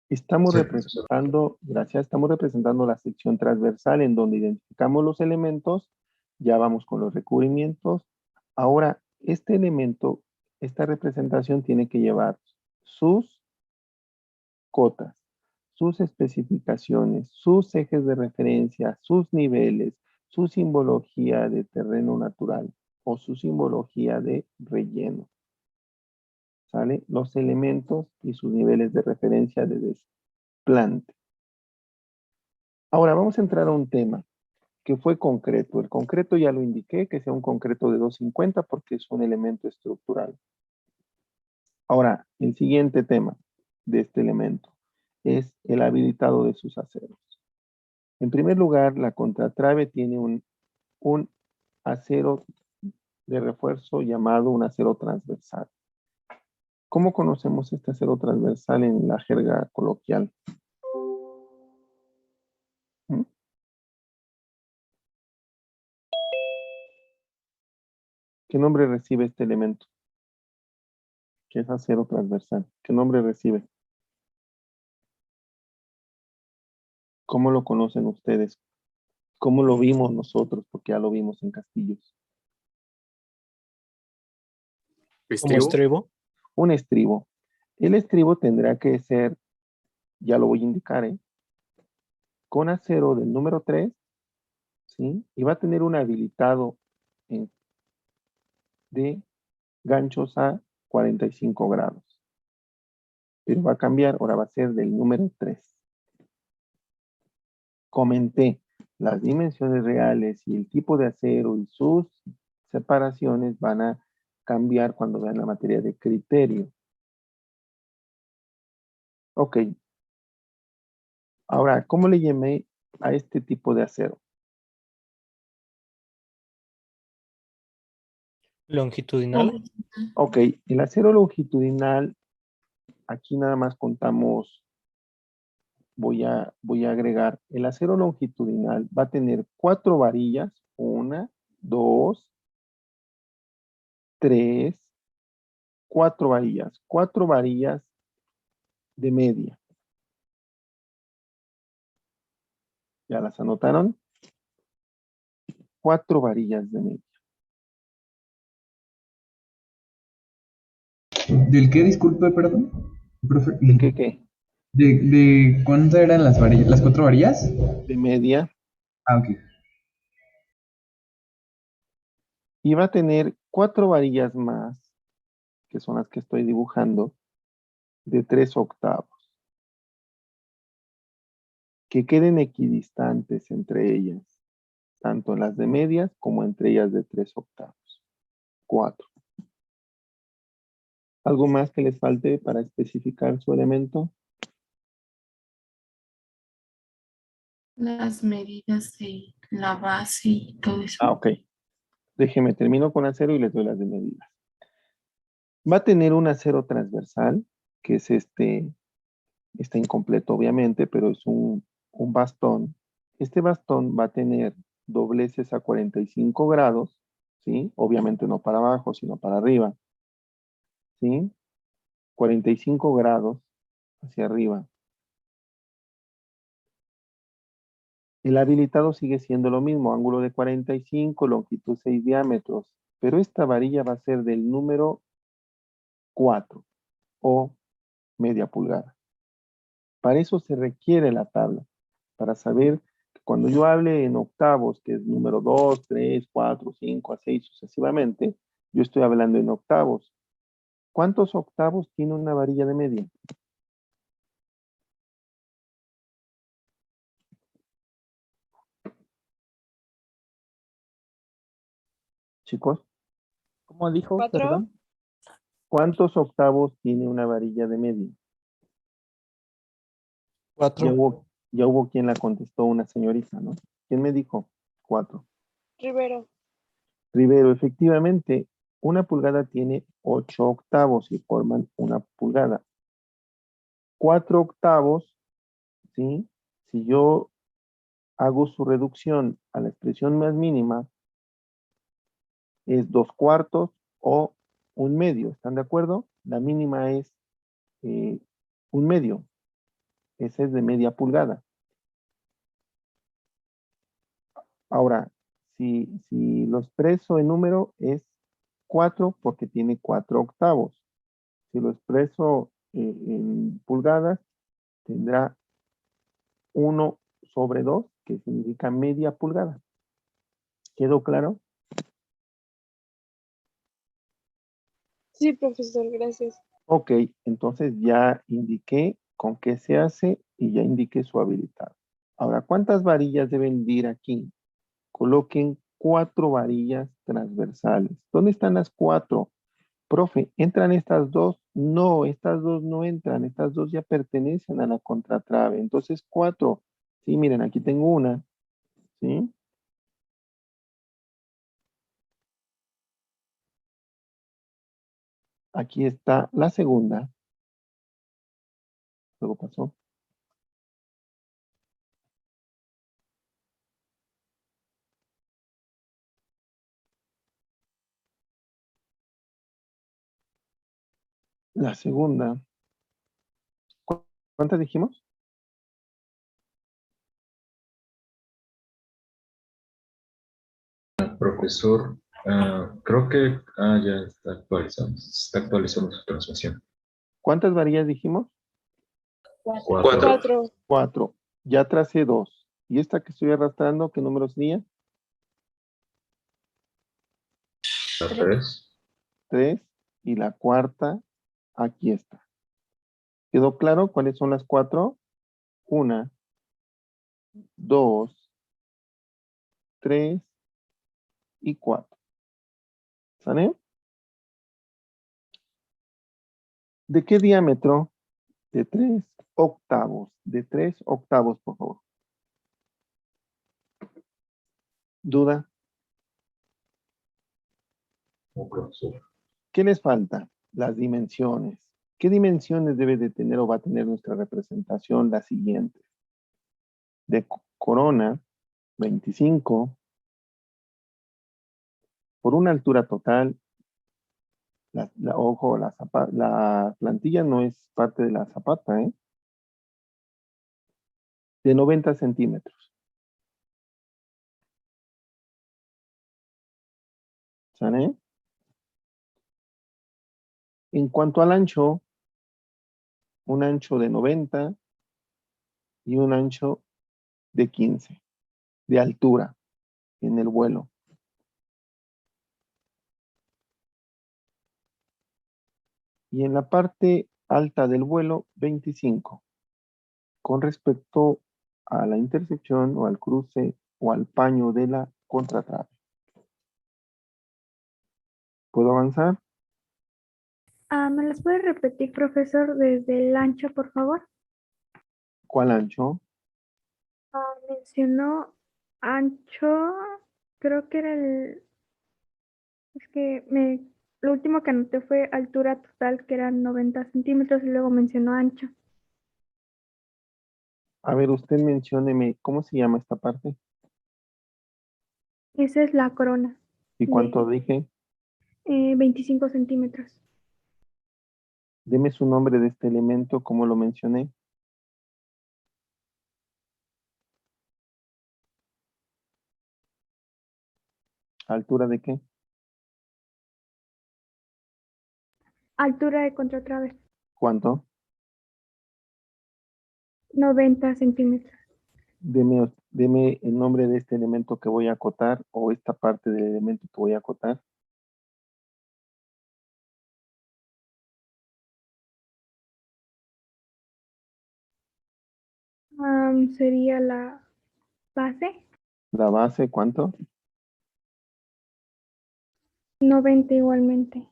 Estamos Sí, profesor. estamos representando la sección transversal en donde identificamos los elementos, ya vamos con los recubrimientos. Ahora, este elemento, esta representación tiene que llevar sus cotas, sus especificaciones, sus ejes de referencia, sus niveles, su simbología de terreno natural o su simbología de relleno. ¿Sale? Los elementos y sus niveles de referencia de desplante. Ahora vamos a entrar a un tema que fue concreto. El concreto ya lo indiqué, que sea un concreto de 250 porque es un elemento estructural. Ahora, el siguiente tema de este elemento es el habilitado de sus aceros. En primer lugar, la contratrave tiene un acero de refuerzo llamado un acero transversal. ¿Cómo conocemos este acero transversal en la jerga coloquial? ¿Mm? ¿Qué nombre recibe este elemento? ¿Qué es acero transversal? ¿Qué nombre recibe? ¿Cómo lo conocen ustedes? ¿Cómo lo vimos nosotros? Porque ya lo vimos en Castillos. Como estribo. Un estribo. El estribo tendrá que ser, ya lo voy a indicar, con acero del número 3, ¿sí? Y va a tener un habilitado de ganchos a 45 grados. Pero va a cambiar, ahora va a ser del número 3. Comenté, las dimensiones reales y el tipo de acero y sus separaciones van a cambiar cuando vean la materia de criterio. Ok. Ahora, ¿cómo le llamé a este tipo de acero? Longitudinal. Ok, el acero longitudinal, aquí nada más contamos, voy a agregar, el acero longitudinal va a tener 4 varillas, 1, 2, 3, 4 varillas de media. ¿Ya las anotaron? 4 varillas de media. ¿Del qué? Disculpe, perdón. Profe. ¿De qué? ¿De cuánto eran las varillas? ¿Las 4 varillas? De media. Ah, ok. Y va a tener 4 varillas más, que son las que estoy dibujando, de 3 octavos. Que queden equidistantes entre ellas, tanto las de medias como entre ellas de 3 octavos. 4. ¿Algo más que les falte para especificar su elemento? Las medidas de la base y todo eso. Ah, ok. Déjeme, termino con acero y les doy las de medidas. Va a tener un acero transversal, que es este está incompleto obviamente, pero es un bastón. Este bastón va a tener dobleces a 45 grados, ¿sí? Obviamente no para abajo, sino para arriba, ¿sí? 45 grados hacia arriba. El habilitado sigue siendo lo mismo, ángulo de 45, longitud 6 diámetros, pero esta varilla va a ser del número 4 o media pulgada. Para eso se requiere la tabla, para saber que cuando yo hable en octavos, que es número 2, 3, 4, 5, a 6 sucesivamente, yo estoy hablando en octavos. ¿Cuántos octavos tiene una varilla de media? Chicos, ¿Cómo dijo? 4. Perdón. ¿cuántos octavos tiene una varilla de media? Ya 4. hubo quien la contestó, una señorita, ¿no? ¿Quién me dijo? 4. Rivero. Rivero, efectivamente, una pulgada tiene 8 octavos y forman una pulgada. 4 octavos, ¿sí? Si yo hago su reducción a la expresión más mínima, es 2 cuartos o 1/2, ¿están de acuerdo? La mínima es 1/2, esa es de media pulgada. Ahora, si lo expreso en número es 4 porque tiene 4 octavos. Si lo expreso en pulgadas, tendrá 1/2, que significa media pulgada. ¿Quedó claro? Sí, profesor, gracias. Ok, entonces ya indiqué con qué se hace y ya indiqué su habilitado. Ahora, ¿cuántas varillas deben ir aquí? Coloquen 4 varillas transversales. ¿Dónde están las 4? Profe, ¿entran estas dos? No, estas dos no entran. Estas dos ya pertenecen a la contratrave. Entonces, 4. Sí, miren, aquí tengo una. ¿Sí? Aquí está la segunda. Luego pasó. La segunda. ¿Cuántas dijimos? Profesor, creo que ya está actualizando, se está actualizando su transmisión. ¿Cuántas varillas dijimos? 4. 4. 4. Ya tracé 2. ¿Y esta que estoy arrastrando, qué número sería? 3. 3. Y la cuarta, aquí está. ¿Quedó claro cuáles son las 4? 1, 2, 3 y 4. ¿Sale? ¿De qué diámetro? De 3 octavos. De 3 octavos, por favor. ¿Duda? ¿Qué les falta? Las dimensiones. ¿Qué dimensiones debe de tener o va a tener nuestra representación? Las siguientes. De corona, 25. Por una altura total, ojo, la plantilla no es parte de la zapata, ¿eh? De 90 centímetros. ¿Sale? En cuanto al ancho, un ancho de 90 y un ancho de 15 de altura en el vuelo. Y en la parte alta del vuelo, 25. Con respecto a la intersección o al cruce o al paño de la contratrave. ¿Puedo avanzar? ¿Me las puede repetir, profesor, desde el ancho, por favor? ¿Cuál ancho? Mencionó ancho, creo que era es que lo último que anoté fue altura total, que eran 90 centímetros, y luego mencionó ancho. A ver, usted mencióneme, ¿cómo se llama esta parte? Esa es la corona ¿Y cuánto de dije? 25 centímetros. Deme su nombre de este elemento, como lo mencioné. ¿Altura de qué? Altura de contratraves, ¿Cuánto? 90 centímetros. Deme el nombre de este elemento que voy a acotar o esta parte del elemento que voy a acotar. Sería la base, La base, ¿cuánto? 90 igualmente.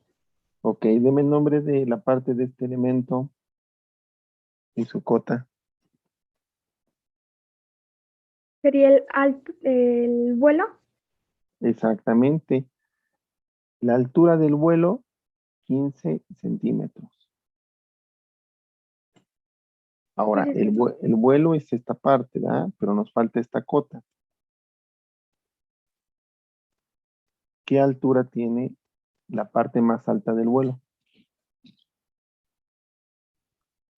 Ok, deme el nombre de la parte de este elemento y su cota. Sería el vuelo, Exactamente. La altura del vuelo, 15 centímetros. Ahora, pues el vuelo es esta parte, ¿verdad? Pero nos falta esta cota. ¿Qué altura tiene la parte más alta del vuelo?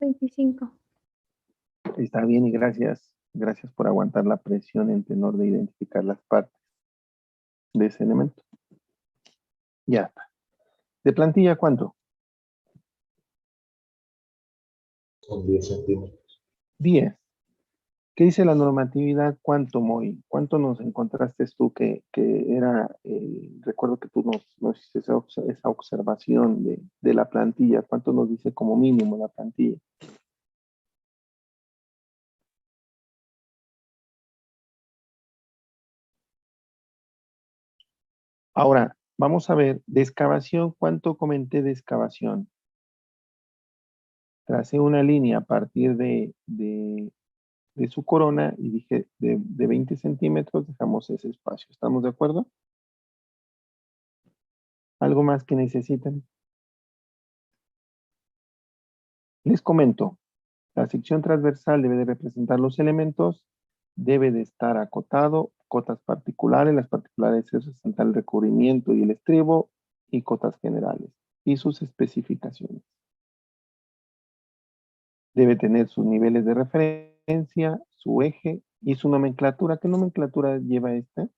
25. Está bien y gracias. Gracias por aguantar la presión en tenor de identificar las partes de ese elemento. Ya está. ¿De plantilla cuánto? Son 10 centímetros. 10. ¿Qué dice la normatividad? ¿Cuánto, Moy? ¿Cuánto nos encontraste tú que era, recuerdo que tú nos hiciste esa observación de la plantilla? ¿Cuánto nos dice como mínimo la plantilla? Ahora, vamos a ver, de excavación, ¿cuánto comenté de excavación? Tracé una línea a partir de su corona y dije de 20 centímetros dejamos ese espacio. ¿Estamos de acuerdo? ¿Algo más que necesiten? Les comento, la sección transversal debe de representar los elementos, debe de estar acotado, cotas particulares, las particulares es resaltar el recubrimiento y el estribo, y cotas generales, y sus especificaciones. Debe tener sus niveles de referencia, su eje y su nomenclatura. ¿Qué nomenclatura lleva este?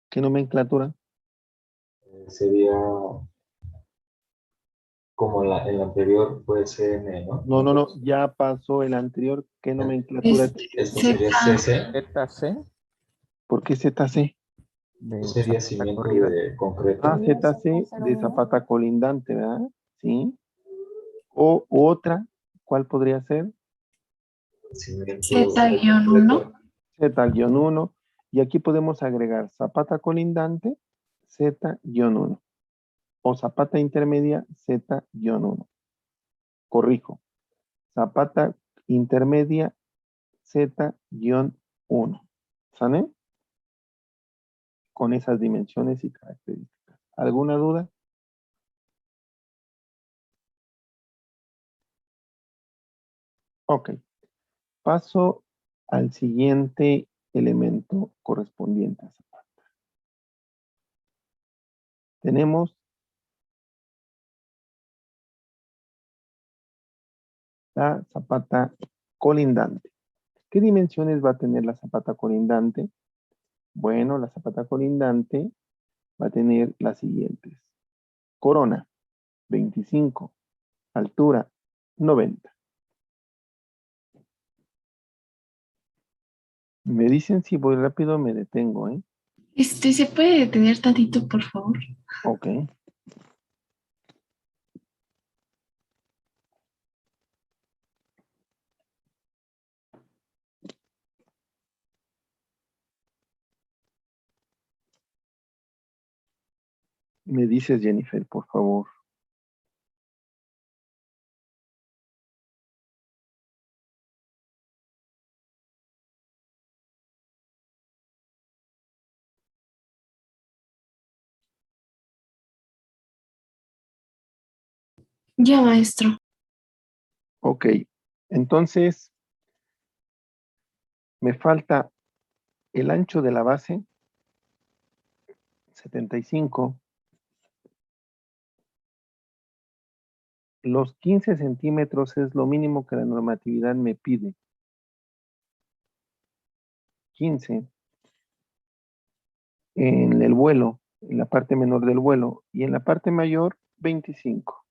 ¿Qué nomenclatura? Sería como el anterior fue CN, ¿no? No, no, no, ya pasó el anterior. ¿Qué nomenclatura Es tiene? Esto Z. sería CC. ZC ¿Por qué ZC? de Sería Zapata cimiento corrida. de concreto. Ah, ZC de Zapata colindante, ¿verdad? Sí. O otra, ¿cuál podría ser? Cimiento de Z-1. concreto. Z-1. Y aquí podemos agregar Zapata colindante, Z-1. O Zapata intermedia, Z-1. Corrijo. Zapata intermedia, Z-1. ¿Sale? Con esas dimensiones y características. ¿Alguna duda? Ok. Paso al siguiente elemento correspondiente a Zapata. Tenemos la Zapata colindante. ¿Qué dimensiones va a tener la Zapata colindante? Bueno, la Zapata colindante va a tener las siguientes. Corona, 25. Altura, 90. Me dicen si voy rápido, me detengo, ¿eh? ¿Se puede detener tantito, por favor? Ok. Me dices, Jennifer, por favor. Ya, maestro. Ok, entonces me falta el ancho de la base, 75. Los 15 centímetros es lo mínimo que la normatividad me pide. 15 en el vuelo, en la parte menor del vuelo, y en la parte mayor, 25.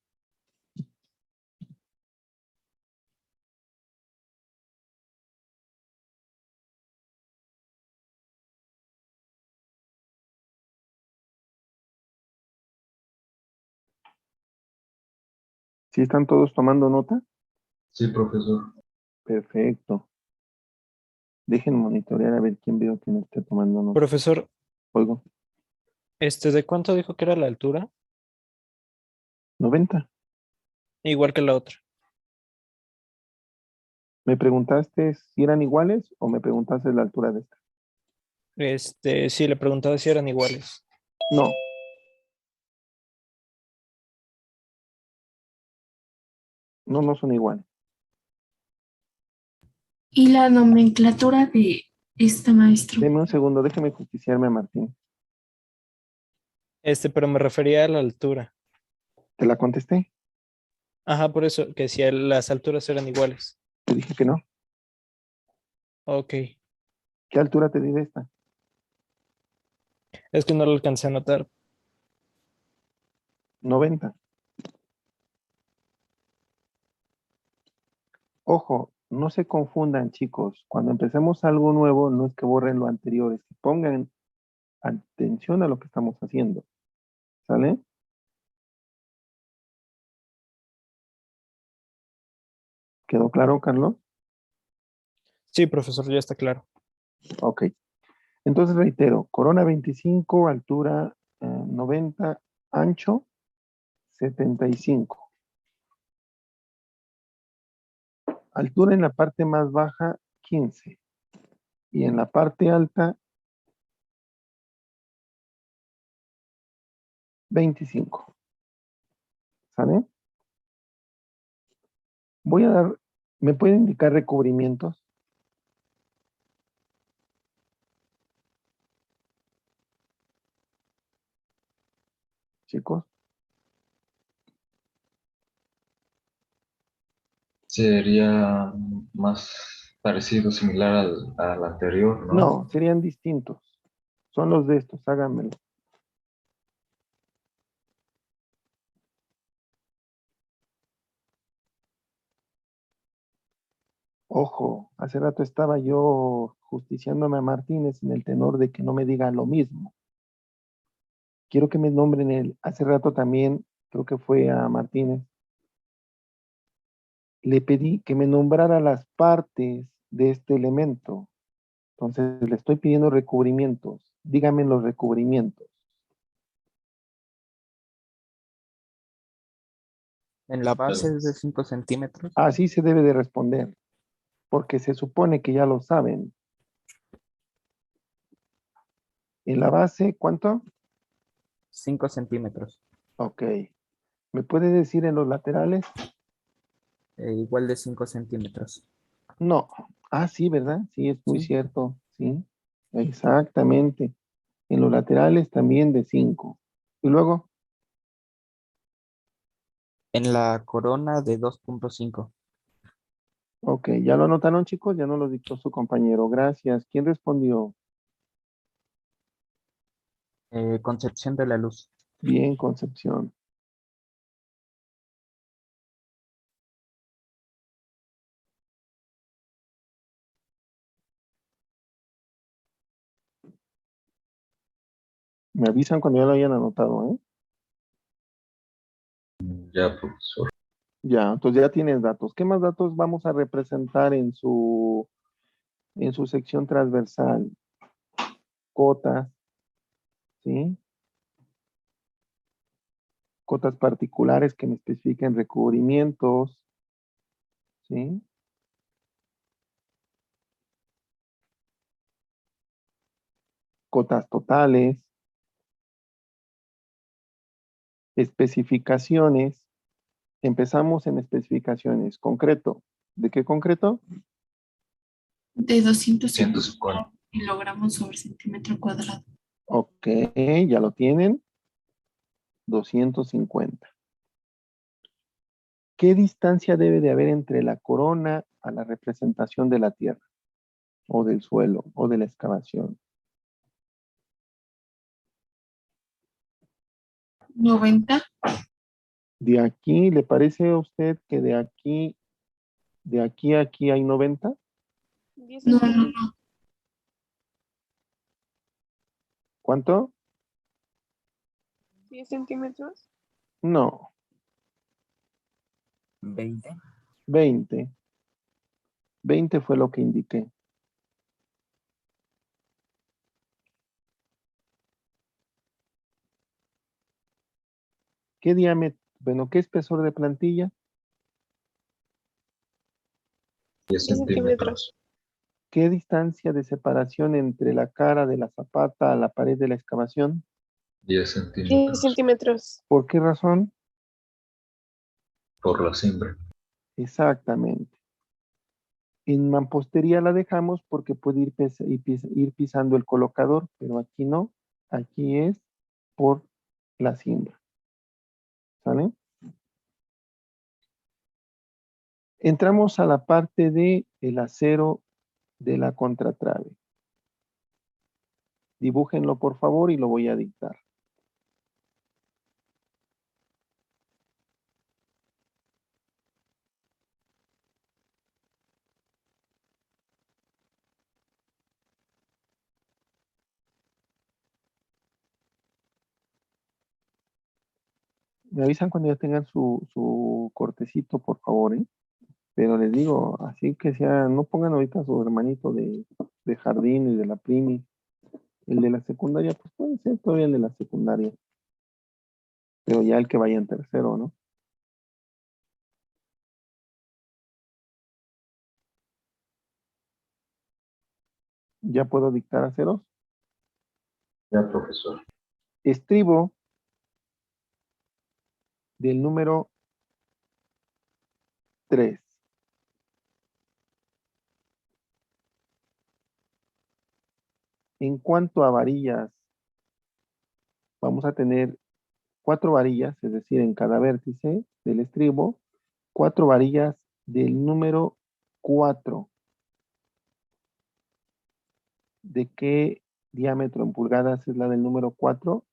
¿Sí están todos tomando nota? Sí, profesor. Perfecto. Dejen monitorear a ver quién veo que no esté tomando nota. Profesor, Oigo, ¿de cuánto dijo que era la altura? 90. Igual que la otra. ¿Me preguntaste si eran iguales o me preguntaste la altura de esta? Sí, le preguntaba si eran iguales. No, no son iguales. ¿Y la nomenclatura de esta, maestro? Deme un segundo, déjeme justiciarme a Martín. Pero me refería a la altura. ¿Te la contesté? Ajá, por eso, que si las alturas eran iguales. Te dije que no. Ok. ¿Qué altura te di de esta? Es que no lo alcancé a notar. 90. Ojo, no se confundan, chicos. Cuando empecemos algo nuevo, no es que borren lo anterior, es que pongan atención a lo que estamos haciendo. ¿Sale? ¿Quedó claro, Carlos? Sí, profesor, ya está claro. Ok. Entonces reitero, corona 25, altura 90, ancho 75. Altura en la parte más baja 15 y en la parte alta 25. ¿Sale? Voy a dar, ¿me pueden indicar recubrimientos, chicos? Sería más parecido, similar al anterior, ¿no? No, serían distintos. Son los de estos, háganmelo. Ojo, hace rato estaba yo justiciándome a Martínez en el tenor de que no me diga lo mismo. Quiero que me nombren hace rato también, creo que fue a Martínez, le pedí que me nombrara las partes de este elemento. Entonces le estoy pidiendo recubrimientos. Dígame los recubrimientos. En la base es de 5 centímetros. Así se debe de responder, porque se supone que ya lo saben. En la base, ¿cuánto? 5 centímetros. Ok. ¿Me puede decir en los laterales? Igual de 5 centímetros. No. Ah, sí, ¿verdad? Sí, es muy Sí. cierto. Sí, exactamente. En los laterales también de 5. Y luego, En la corona de 2.5. ok, ¿ya lo anotaron, chicos? Ya no lo dictó su compañero. Gracias. ¿Quién respondió? Concepción de la luz. Bien, Concepción. Me avisan cuando ya lo hayan anotado, ¿eh? Ya, profesor. Ya, entonces ya tienes datos. ¿Qué más datos vamos a representar en su sección transversal? Cotas, ¿sí? Cotas particulares que me especifiquen recubrimientos, ¿sí? Cotas totales, especificaciones, Empezamos en especificaciones. Concreto. ¿De qué concreto? De 250 150. kilogramos sobre centímetro cuadrado. Ok, ya lo tienen. 250. ¿Qué distancia debe de haber entre la corona a la representación de la tierra? O del suelo, o de la excavación. 90. De aquí, ¿le parece a usted que de aquí a aquí hay 90? 10 No, no, centímetros. no. ¿Cuánto? 10 centímetros. No, 20. 20. 20 fue lo que indiqué. ¿Qué diámetro? Bueno, ¿qué espesor de plantilla? 10 10 centímetros. ¿Qué distancia de separación entre la cara de la zapata a la pared de la excavación? 10 10 centímetros. centímetros. ¿Por qué razón? Por la siembra. Exactamente. En mampostería la dejamos porque puede ir pisando el colocador, pero aquí no. Aquí es por la siembra. ¿Sale? Entramos a la parte de el acero de la contratrave. Dibújenlo por favor y lo voy a dictar. Me avisan cuando ya tengan su cortecito, por favor, ¿eh? Pero les digo, así que sea, no pongan ahorita a su hermanito de jardín y de la primi. El de la secundaria, pues puede ser todavía el de la secundaria. Pero ya el que vaya en tercero, ¿no? ¿Ya puedo dictar aceros? Ya, profesor. Estribo del número 3. En cuanto a varillas, vamos a tener 4 varillas, es decir, en cada vértice del estribo, 4 varillas del número 4. ¿De qué diámetro en pulgadas es la del número 4?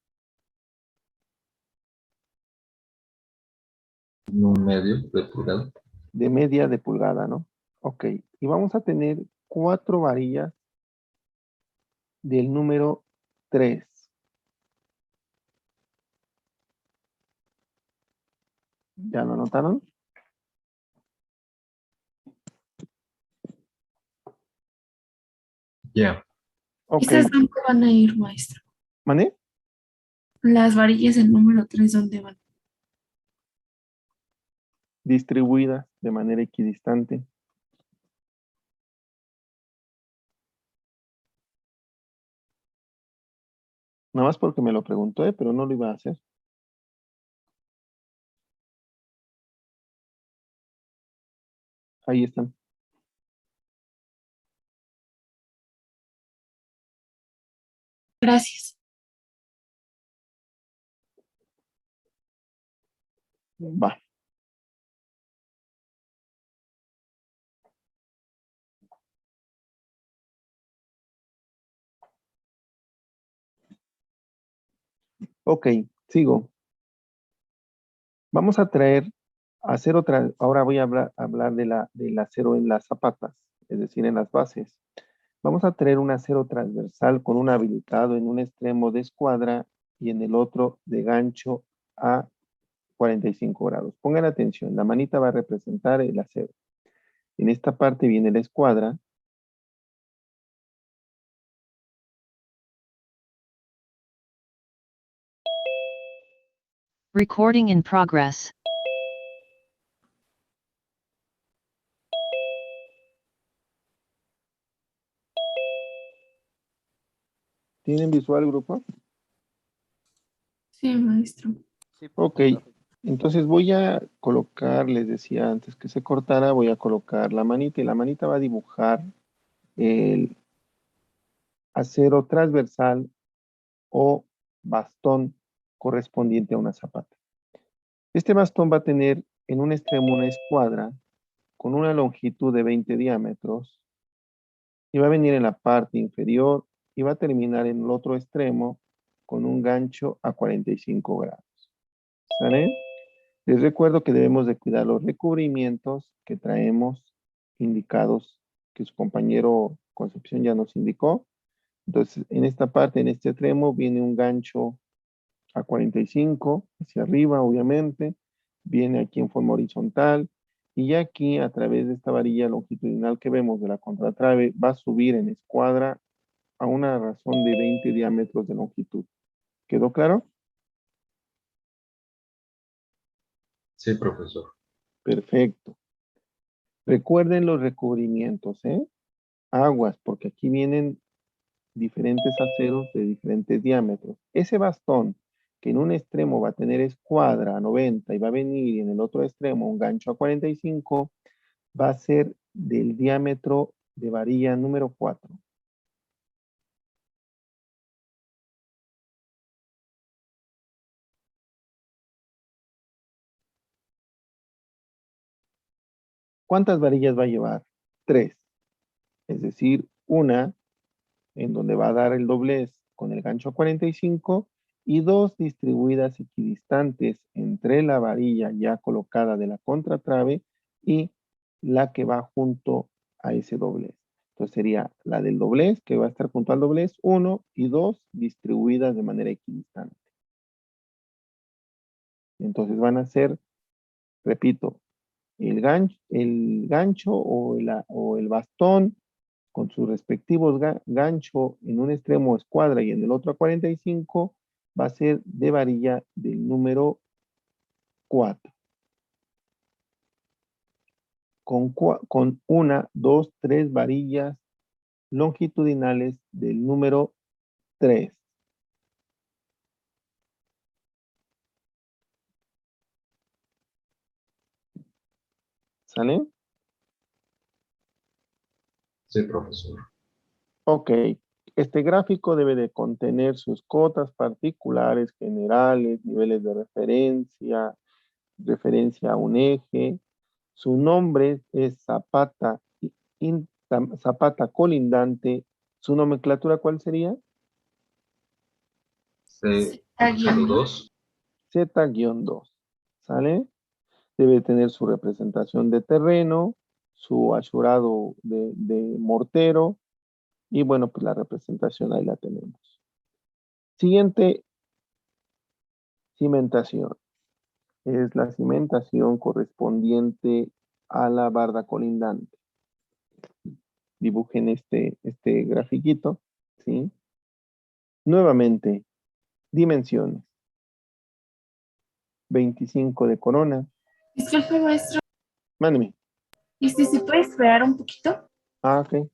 Un medio de pulgada. De media de pulgada, ¿no? Ok. Y vamos a tener 4 varillas del número 3. ¿Ya lo anotaron? Ya. Ok. ¿Esas dónde van a ir, maestro? ¿Mané? Las varillas del número 3, ¿dónde van? Distribuidas de manera equidistante. Nada más porque me lo preguntó, pero no lo iba a hacer. Ahí están. Gracias. Va. Ok, sigo. Vamos a traer acero, ahora voy a hablar del acero en las zapatas, es decir, en las bases. Vamos a traer un acero transversal con un habilitado en un extremo de escuadra y en el otro de gancho a 45 grados. Pongan atención, la manita va a representar el acero. En esta parte viene la escuadra. Recording in progress. ¿Tienen visual, grupo? Sí, maestro. Sí, Ok, profesor. Entonces voy a colocar, les decía antes que se cortara, voy a colocar la manita y la manita va a dibujar el acero transversal o bastón correspondiente a una zapata. Este bastón va a tener en un extremo una escuadra con una longitud de 20 diámetros y va a venir en la parte inferior y va a terminar en el otro extremo con un gancho a 45 grados. ¿Sale? Les recuerdo que debemos de cuidar los recubrimientos que traemos indicados, que su compañero Concepción ya nos indicó. Entonces, en esta parte, en este extremo, viene un gancho a 45, hacia arriba, obviamente. Viene aquí en forma horizontal. Y ya aquí, a través de esta varilla longitudinal que vemos de la contratrave, va a subir en escuadra a una razón de 20 diámetros de longitud. ¿Quedó claro? Sí, profesor. Perfecto. Recuerden los recubrimientos, ¿eh? Aguas, porque aquí vienen diferentes aceros de diferentes diámetros. Ese bastón que en un extremo va a tener escuadra a 90 y va a venir y en el otro extremo un gancho a 45, va a ser del diámetro de varilla número 4. ¿Cuántas varillas va a llevar? 3. Es decir, una en donde va a dar el doblez con el gancho a 45 y dos distribuidas equidistantes entre la varilla ya colocada de la contratrave y la que va junto a ese doblez. Entonces sería la del doblez, que va a estar junto al doblez, 1 y 2 distribuidas de manera equidistante. Entonces van a ser, repito, el gancho o el bastón con sus respectivos gancho en un extremo escuadra y en el otro a 45, va a ser de varilla del número 4. Con una, dos, tres varillas longitudinales del número 3. ¿Sale? Sí, profesor. Ok. Este gráfico debe de contener sus cotas particulares generales, niveles de referencia, referencia a un eje. Su nombre es Zapata, Zapata colindante. ¿Su nomenclatura cuál sería? C-2. Z-2. ¿Sale? Debe tener su representación de terreno, su asurado de mortero y bueno, pues la representación ahí la tenemos. Siguiente cimentación. Es la cimentación correspondiente a la barda colindante. Dibujen este grafiquito, ¿sí? Nuevamente, dimensiones. 25 de corona. Disculpe, maestro. Mándeme. ¿Se puede esperar un poquito? Ah, ok.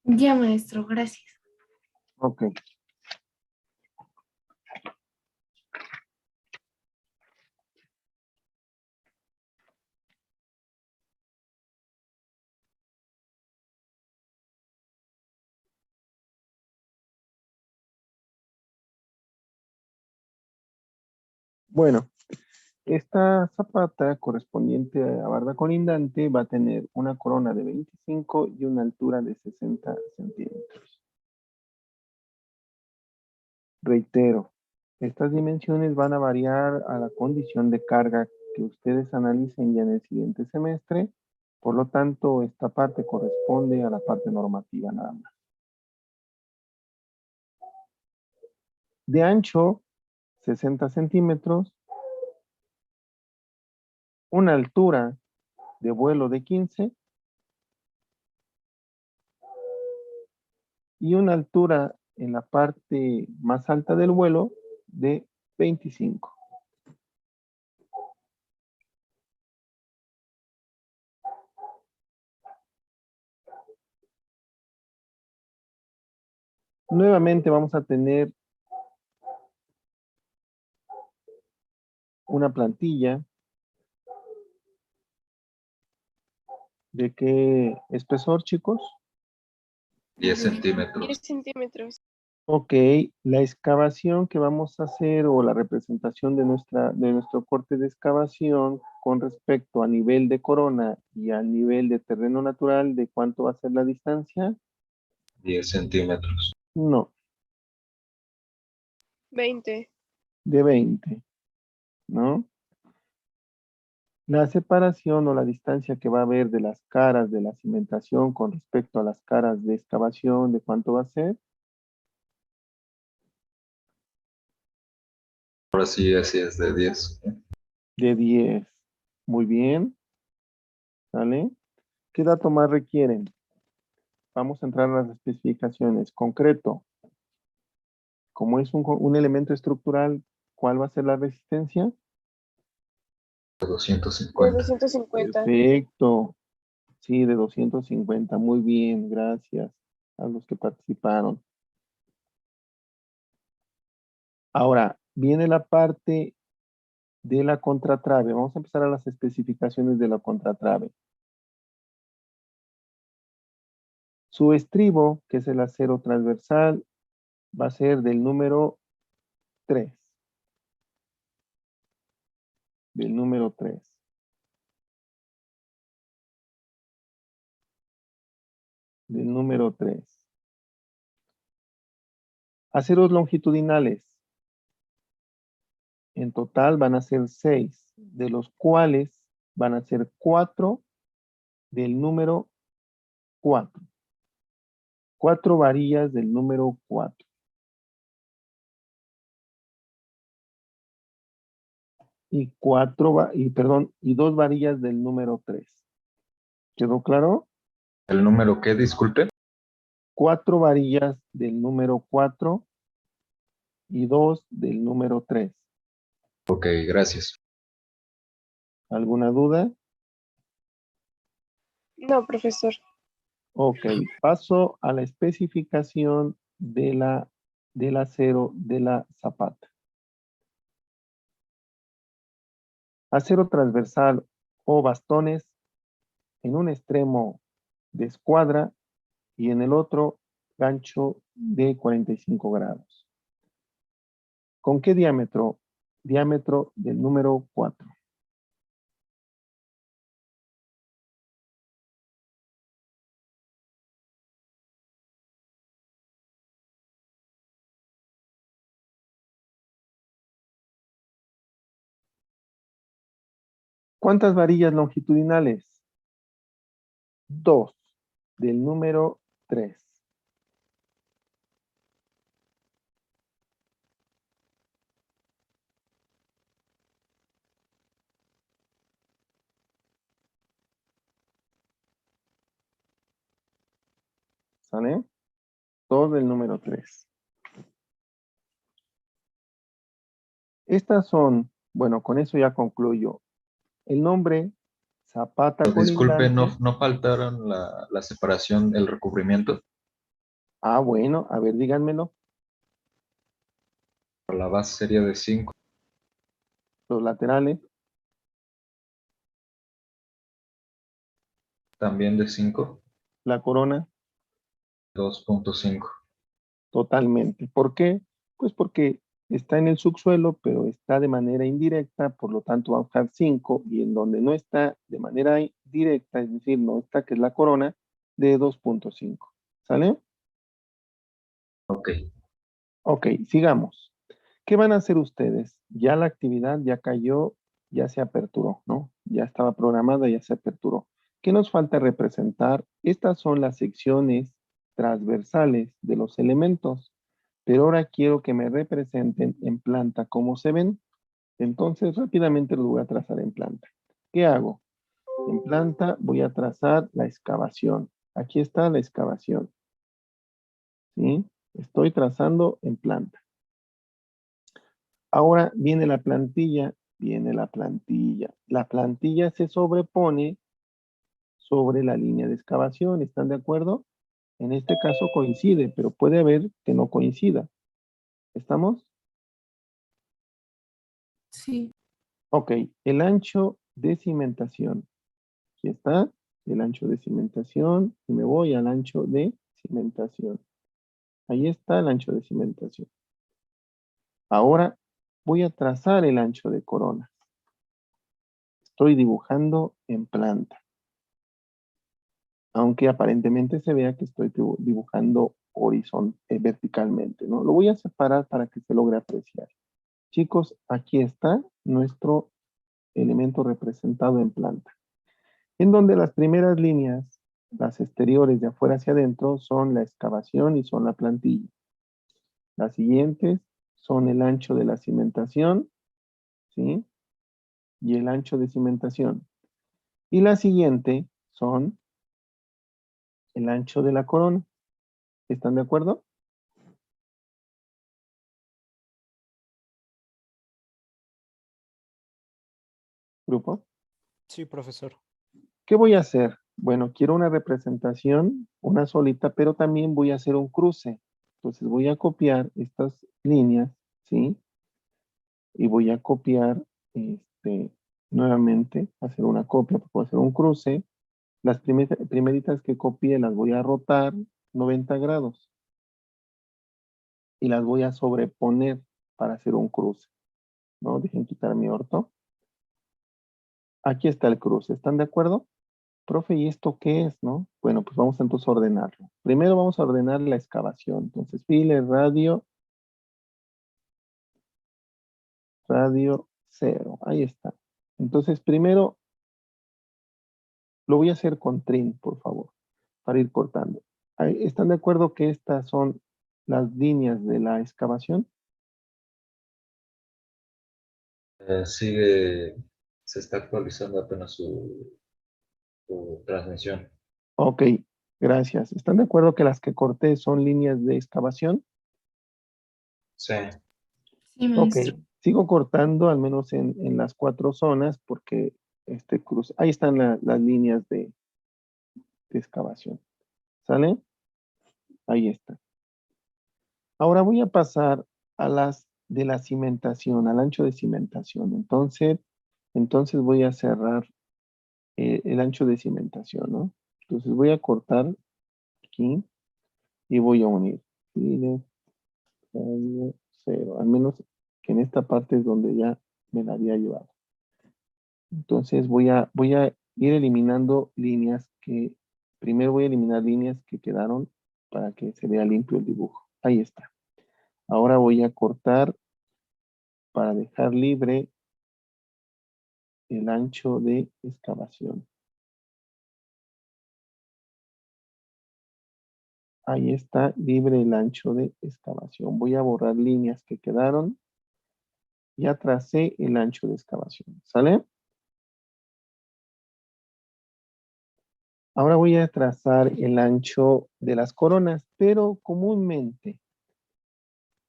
Ya, maestro, gracias. Ok. Bueno, Esta zapata correspondiente a barda colindante va a tener una corona de 25 y una altura de 60 centímetros. Reitero, estas dimensiones van a variar a la condición de carga que ustedes analicen ya en el siguiente semestre. Por lo tanto, esta parte corresponde a la parte normativa nada más. De ancho, 60 centímetros. Una altura de vuelo de 15 y una altura en la parte más alta del vuelo de 25. Nuevamente vamos a tener una plantilla. ¿De qué espesor, chicos? 10 10 centímetros. centímetros. Ok, la excavación que vamos a hacer o la representación de nuestro corte de excavación con respecto a nivel de corona y al nivel de terreno natural, ¿de cuánto va a ser la distancia? 10 centímetros. No, 20. de 20, ¿no? La separación o la distancia que va a haber de las caras de la cimentación con respecto a las caras de excavación, ¿de cuánto va a ser? Ahora sí, así es de 10. De 10. Muy bien, ¿vale? ¿Qué dato más requieren? Vamos a entrar a las especificaciones. Concreto, como es un elemento estructural, ¿cuál va a ser la resistencia? De De 250. 250. Perfecto. Sí, de 250. Muy bien, gracias a los que participaron. Ahora, viene la parte de la contratrave. Vamos a empezar a las especificaciones de la contratrave. Su estribo, que es el acero transversal, va a ser del número 3. Del número 3. Del número 3. Aceros longitudinales. En total van a ser 6, de los cuales van a ser 4 del número 4. 4 varillas del número 4. Y 2 varillas del número 3. ¿Quedó claro? ¿El número qué? Disculpe. 4 varillas del número 4 y 2 del número 3. Ok, gracias. ¿Alguna duda? No, profesor. Ok, paso a la especificación del acero de la zapata. Acero transversal o bastones en un extremo de escuadra y en el otro gancho de 45 grados. ¿Con qué diámetro? Diámetro del número 4. ¿Cuántas varillas longitudinales? 2 del número 3. ¿Sale? 2 del número 3. Estas son, bueno, con eso ya concluyo. El nombre zapata Disculpe, colindante. no faltaron la separación, el recubrimiento. Ah, bueno, a ver, díganmelo. La base sería de 5, Los laterales, también de 5, la corona, 2.5. totalmente. ¿Por qué? Pues porque está en el subsuelo, pero está de manera indirecta, por lo tanto va a bajar 5, y en donde no está de manera directa, es decir, no está, que es la corona, de 2.5. ¿Sale? Ok. Ok, sigamos. ¿Qué van a hacer ustedes? Ya la actividad ya cayó, ya se aperturó, ¿no? Ya estaba programada, ya se aperturó. ¿Qué nos falta representar? Estas son las secciones transversales de los elementos, pero ahora quiero que me representen en planta cómo se ven. Entonces rápidamente los voy a trazar en planta. ¿Qué hago? En planta voy a trazar la excavación. Aquí está la excavación, ¿sí? Estoy trazando en planta. Ahora viene la plantilla, viene la plantilla. La plantilla se sobrepone sobre la línea de excavación, ¿están de acuerdo? En este caso coincide, pero puede haber que no coincida. ¿Estamos? Sí. Ok, el ancho de cimentación. Aquí está, el ancho de cimentación, y me voy al ancho de cimentación. Ahí está el ancho de cimentación. Ahora voy a trazar el ancho de corona. Estoy dibujando en planta, aunque aparentemente se vea que estoy dibujando verticalmente, ¿no? Lo voy a separar para que se logre apreciar. Chicos, aquí está nuestro elemento representado en planta, en donde las primeras líneas, las exteriores de afuera hacia adentro, son la excavación y son la plantilla. Las siguientes son el ancho de la cimentación, ¿sí? Y el ancho de cimentación. Y la siguiente son el ancho de la corona. ¿Están de acuerdo? Grupo. Sí, profesor. ¿Qué voy a hacer? Bueno, quiero una representación, una solita, pero también voy a hacer un cruce. Entonces voy a copiar estas líneas, ¿sí? Y voy a copiar, nuevamente, hacer una copia, puedo hacer un cruce. Las primeritas que copié las voy a rotar 90 grados y las voy a sobreponer para hacer un cruce, ¿no? Dejen quitar mi orto. Aquí está el cruce, ¿están de acuerdo? Profe, ¿y esto qué es, no? Bueno, pues vamos entonces a ordenarlo. Primero vamos a ordenar la excavación. Entonces, file, radio 0. Ahí está. Entonces, primero lo voy a hacer con trim, por favor, para ir cortando. ¿Están de acuerdo que estas son las líneas de la excavación? Se está actualizando apenas su transmisión. Ok, gracias. ¿Están de acuerdo que las que corté son líneas de excavación? Sí. Sí, Ok, maestro. sigo cortando al menos en las 4 zonas porque ahí están las líneas de excavación. ¿Sale? Ahí está. Ahora voy a pasar a las de la cimentación, al ancho de cimentación. Entonces voy a cerrar el ancho de cimentación, ¿no? Entonces voy a cortar aquí y voy a unir. File, radio, 0. Al menos que en esta parte es donde ya me la había llevado. Entonces voy a ir eliminando líneas primero voy a eliminar líneas que quedaron para que se vea limpio el dibujo. Ahí está. Ahora voy a cortar para dejar libre el ancho de excavación. Ahí está libre el ancho de excavación. Voy a borrar líneas que quedaron. Ya tracé el ancho de excavación. ¿Sale? Ahora voy a trazar el ancho de las coronas, pero comúnmente,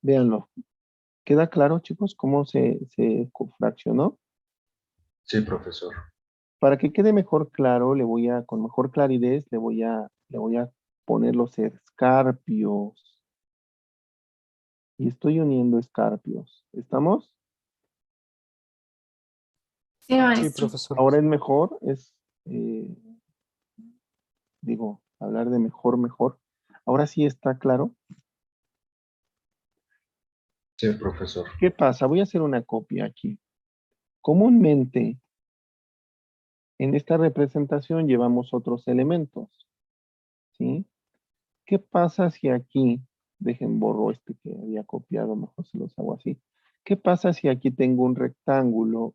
véanlo. ¿Queda claro, chicos, cómo se fraccionó? Sí, profesor. Para que quede mejor claro, con mejor claridad, le voy a poner los escarpios. Y estoy uniendo escarpios. ¿Estamos? Sí, Sí, maestro. profesor. Ahora es mejor, hablar de mejor. Ahora sí está claro. Sí, profesor. ¿Qué pasa? Voy a hacer una copia aquí. Comúnmente, en esta representación llevamos otros elementos, ¿sí? ¿Qué pasa si aquí, dejen borro este que había copiado, mejor se los hago así. ¿Qué pasa si aquí tengo un rectángulo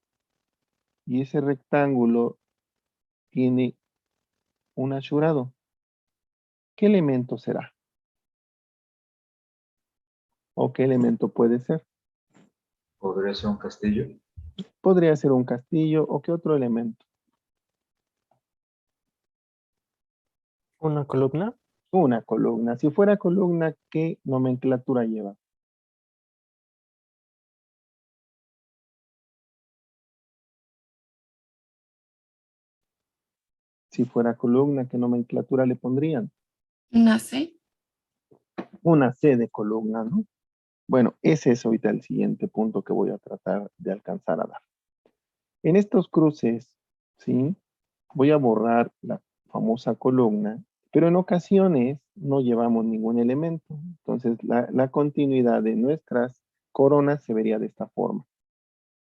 y ese rectángulo tiene un asurado? ¿Qué elemento será? ¿O qué elemento puede ser? ¿Podría ser un castillo? Podría ser un castillo o qué otro elemento. ¿Una columna? Una columna. Si fuera columna, ¿qué nomenclatura lleva? Si fuera columna, ¿qué nomenclatura le pondrían? Una C. Una C de columna, ¿no? Bueno, ese es ahorita el siguiente punto que voy a tratar de alcanzar a dar. En estos cruces, ¿sí? Voy a borrar la famosa columna, pero en ocasiones no llevamos ningún elemento. Entonces, la continuidad de nuestras coronas se vería de esta forma.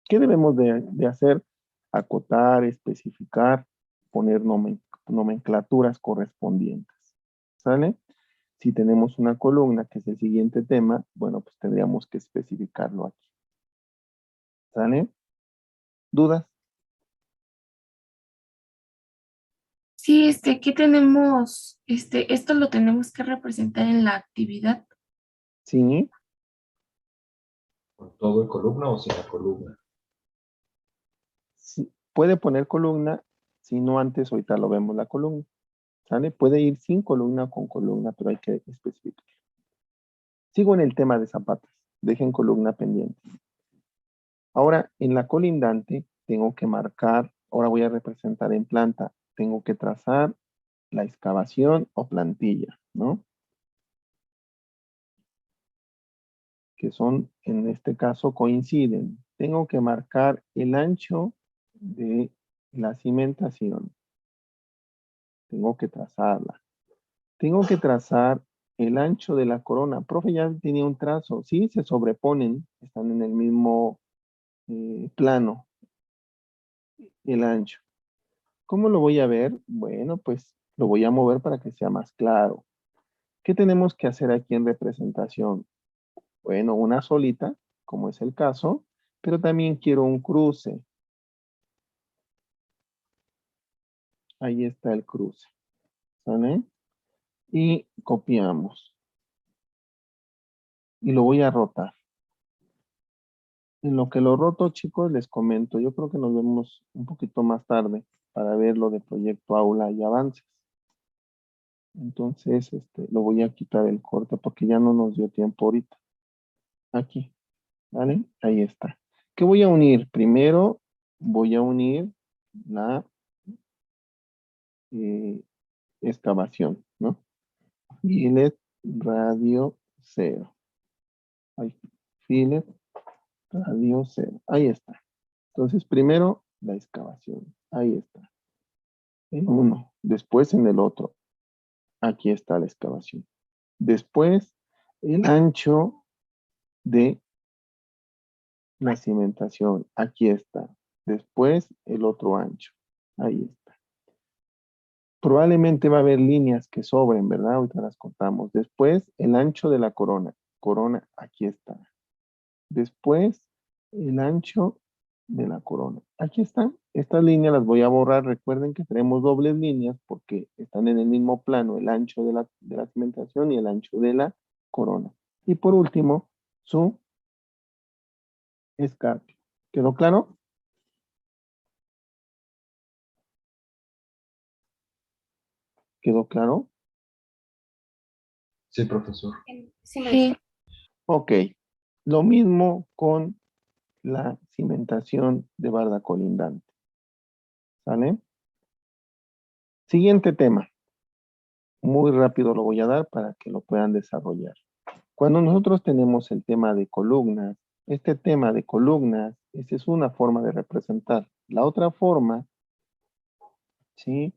¿Qué debemos de hacer? Acotar, especificar, poner nomenclaturas correspondientes. ¿Sale? Si tenemos una columna, que es el siguiente tema, bueno, pues tendríamos que especificarlo aquí. ¿Sale? ¿Dudas? Sí, ¿qué tenemos? Esto lo tenemos que representar en la actividad. Sí. ¿Con todo en columna o sin la columna? Sí, puede poner columna, si no antes, ahorita lo vemos la columna. ¿Sale? Puede ir sin columna o con columna, pero hay que especificar. Sigo en el tema de zapatas. Dejen columna pendiente. Ahora, en la colindante, tengo que marcar, ahora voy a representar en planta, tengo que trazar la excavación o plantilla, ¿no? Que son, en este caso, coinciden. Tengo que marcar el ancho de la cimentación. Tengo que trazarla. Tengo que trazar el ancho de la corona. Profe, ya tenía un trazo. Sí, se sobreponen, están en el mismo plano, el ancho. ¿Cómo lo voy a ver? Bueno, pues lo voy a mover para que sea más claro. ¿Qué tenemos que hacer aquí en representación? Bueno, una solita, como es el caso, pero también quiero un cruce. Ahí está el cruce. ¿Sale? Y copiamos. Y lo voy a rotar. En lo que lo roto, chicos, les comento. Yo creo que nos vemos un poquito más tarde para ver lo de proyecto aula y avances. Entonces, lo voy a quitar el corte porque ya no nos dio tiempo ahorita. Aquí, ¿vale? Ahí está. ¿Qué voy a unir? Primero voy a unir la excavación, ¿no? Filet radio 0. Ahí, filet radio 0. Ahí está. Entonces, primero la excavación. Ahí está. En uno. Después en el otro. Aquí está la excavación. Después, el ancho de la cimentación. Aquí está. Después, el otro ancho. Ahí está. Probablemente va a haber líneas que sobren, ¿verdad? Ahorita las contamos. Después, el ancho de la corona. Corona, aquí está. Después, el ancho de la corona. Aquí están. Estas líneas las voy a borrar. Recuerden que tenemos dobles líneas porque están en el mismo plano, el ancho de la cimentación y el ancho de la corona. Y por último, su escarpio. ¿Quedó claro? ¿Quedó claro? Sí, profesor. Sí. Ok. Lo mismo con la cimentación de barda colindante. ¿Sale? Siguiente tema. Muy rápido lo voy a dar para que lo puedan desarrollar. Cuando nosotros tenemos el tema de columnas, este tema de columnas, esa es una forma de representar. La otra forma, ¿sí?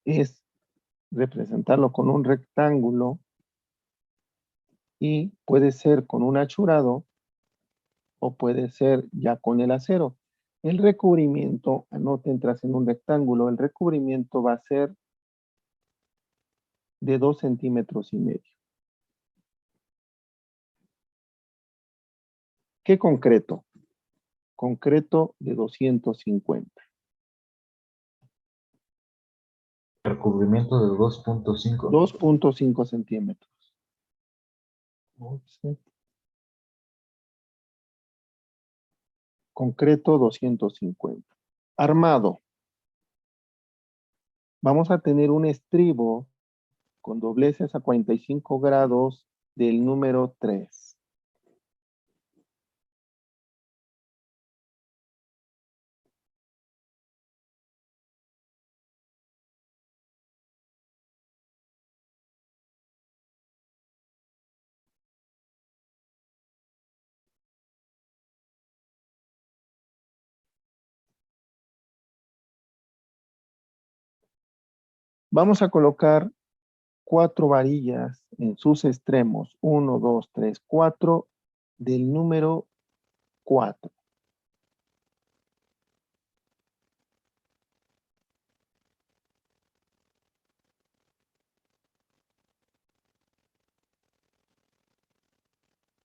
Es representarlo con un rectángulo y puede ser con un achurado o puede ser ya con el acero. El recubrimiento, anoten, entras en un rectángulo, el recubrimiento va a ser de 2,5 centímetros. ¿Qué concreto? Concreto de 250. Recubrimiento de 2.5. 2,5 centímetros. Concreto 250. Armado. Vamos a tener un estribo con dobleces a 45 grados del número 3. Vamos a colocar 4 varillas en sus extremos, 1, 2, 3, 4, del número 4.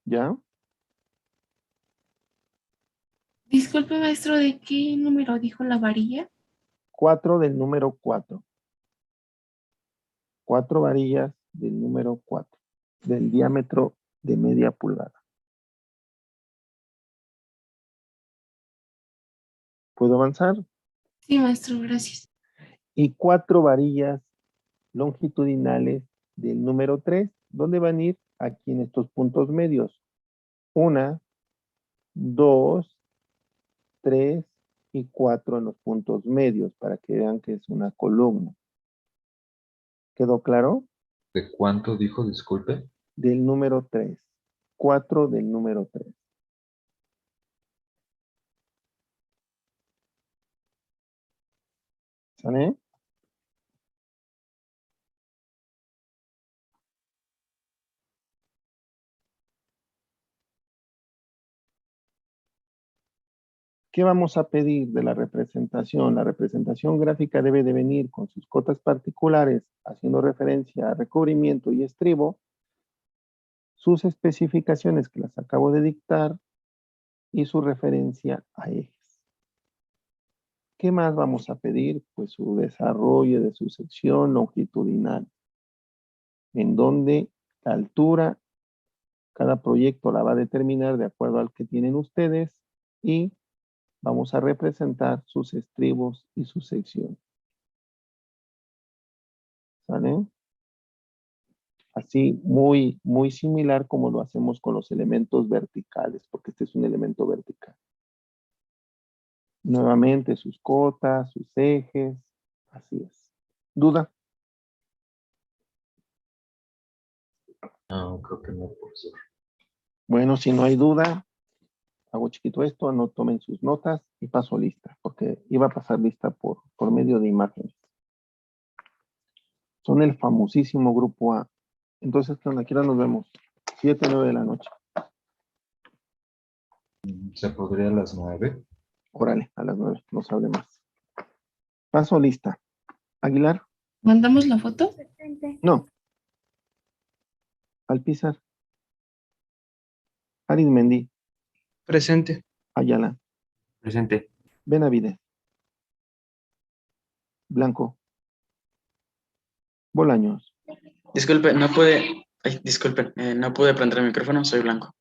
¿Ya? Disculpe, maestro, ¿de qué número dijo la varilla? 4 del número 4. 4 varillas del número 4, del diámetro de media pulgada. ¿Puedo avanzar? Sí, maestro, gracias. Y 4 varillas longitudinales del número 3, ¿dónde van a ir? Aquí en estos puntos medios. 1, 2, 3 y 4 en los puntos medios para que vean que es una columna. ¿Quedó claro? ¿De cuánto dijo? Disculpe. Del número 3. 4 del número 3. ¿Sale? ¿Qué vamos a pedir de la representación? La representación gráfica debe de venir con sus cotas particulares, haciendo referencia a recubrimiento y estribo, sus especificaciones que las acabo de dictar y su referencia a ejes. ¿Qué más vamos a pedir? Pues su desarrollo de su sección longitudinal, en donde la altura, cada proyecto la va a determinar de acuerdo al que tienen ustedes y vamos a representar sus estribos y su sección. ¿Sale? Así, muy similar como lo hacemos con los elementos verticales, porque este es un elemento vertical. Nuevamente sus cotas, sus ejes, así es. ¿Duda? No, creo que no, profesor. Bueno, si no hay duda, hago chiquito esto, no tomen sus notas y paso lista, porque iba a pasar lista por medio de imágenes. Son el famosísimo grupo A. Entonces, ¿qué onda? ¿Qué hora nos vemos? 7, 9 de la noche. ¿Se podría a las 9? Órale, a las 9, no se hable más. Paso lista. Aguilar, ¿Mandamos la foto? Presente. no. Alpizar. Arizmendi. Presente. Ayala. Presente. Benavides. Blanco. Bolaños. Disculpe, no puede, ay, disculpen, no pude prender el micrófono, soy Blanco.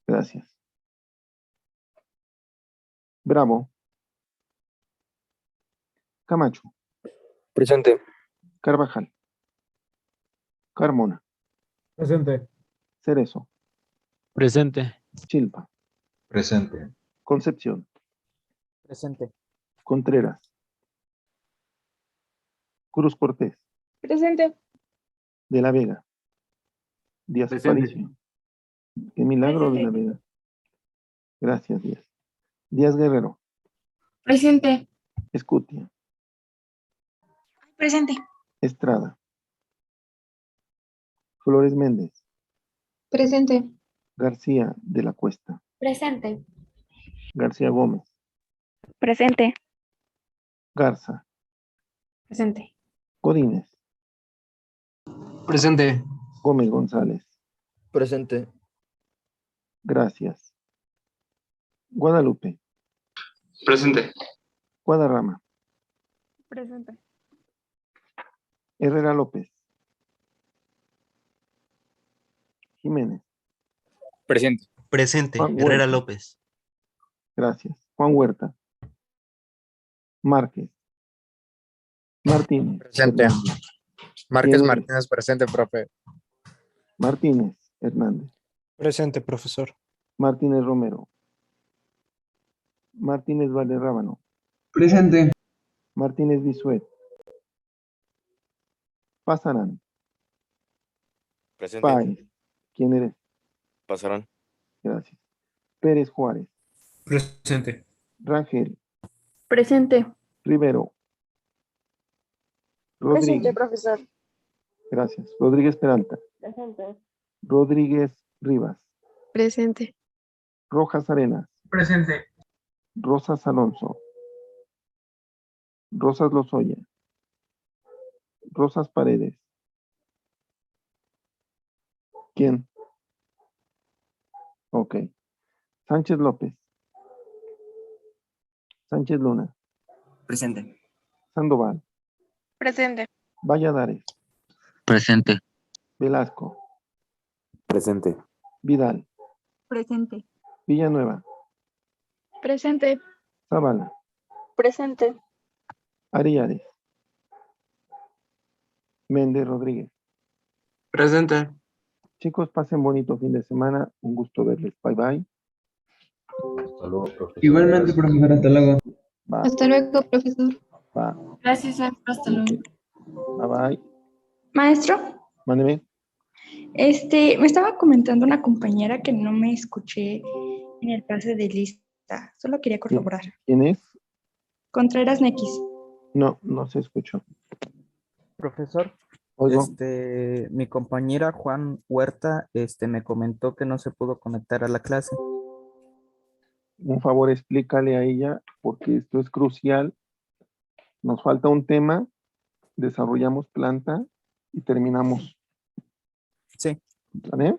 Gracias. Bravo. Camacho. Presente. Carvajal. Carmona. Presente. Cerezo. Presente. Chilpa. Presente. Concepción. Presente. Contreras. Cruz Cortés. Presente. De la Vega. Díaz Presente. Aparicio. Qué milagro de la Vega. Gracias, Díaz. Díaz Guerrero. Presente. Escutia. Presente. Estrada. Flores Méndez. Presente. García de la Cuesta. Presente. García Gómez. Presente. Garza. Presente. Godínez. Presente. Gómez González. Presente. Gracias. Guadalupe. Presente. Guadarrama. Presente. Herrera López. Jiménez. Presente. Presente. Juan Herrera Huerta. López. Gracias. Juan Huerta. Márquez. Martínez. Presente. Hernández. Márquez ¿Quién es? Martínez, presente, profe. Martínez Hernández. Presente, profesor. Martínez Romero. Martínez Valderrábano. Presente. Martínez Bisuet. Pasarán. Presente. Páez. ¿Quién eres? Pasarán. Gracias. Pérez Juárez. Presente. Rangel. Presente. Rivero. Rodríguez. Presente, profesor. Gracias. Rodríguez Peralta. Presente. Rodríguez Rivas. Presente. Rojas Arenas. Presente. Rosas Alonso. Rosas Lozoya. Rosas Paredes. ¿Quién? Ok. Sánchez López. Sánchez Luna. Presente. Sandoval. Presente. Valladares. Presente. Velasco. Presente. Vidal. Presente. Villanueva. Presente. Zavala. Presente. Ariares. Méndez Rodríguez. Presente. Chicos, pasen bonito fin de semana. Un gusto verles. Bye bye. Hasta luego, profesor. Igualmente, profesor, hasta luego. Va, Hasta luego, profesor. va. Gracias, maestro. Hasta luego. Bye bye. Maestro, Mándeme. me estaba comentando una compañera que no me escuché en el pase de lista. Solo quería corroborar. ¿Quién es? Contreras Nequis. No, no se escuchó. Profesor, Oigo. mi compañera Juan Huerta, me comentó que no se pudo conectar a la clase. Un favor, explícale a ella, porque esto es crucial. Nos falta un tema, desarrollamos planta y terminamos. Sí, ¿Vale?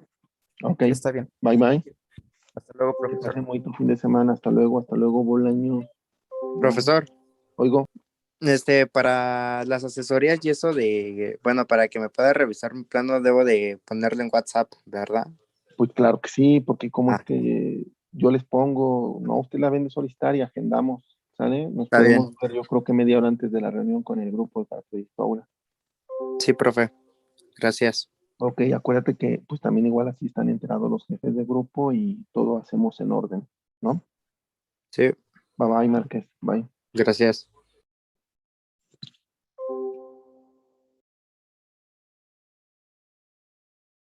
Ok. está bien. Bye bye. Hasta luego, Que profesor. pasen bonito fin de semana. Hasta luego, Bolaño. Profesor, Oigo. para las asesorías y eso de, bueno, para que me pueda revisar mi plano, debo de ponerlo en WhatsApp, ¿verdad? Pues claro que sí, porque como Ah. es que yo les pongo, no, usted la vende solicitar y agendamos, ¿sale? Nos Está podemos bien. ver, yo creo que media hora antes de la reunión con el grupo de Proyecto Aula. Sí, profe. Gracias. Ok, acuérdate que pues también igual así están enterados los jefes de grupo y todo hacemos en orden, ¿no? Sí, Bye bye, Márquez. Bye. gracias.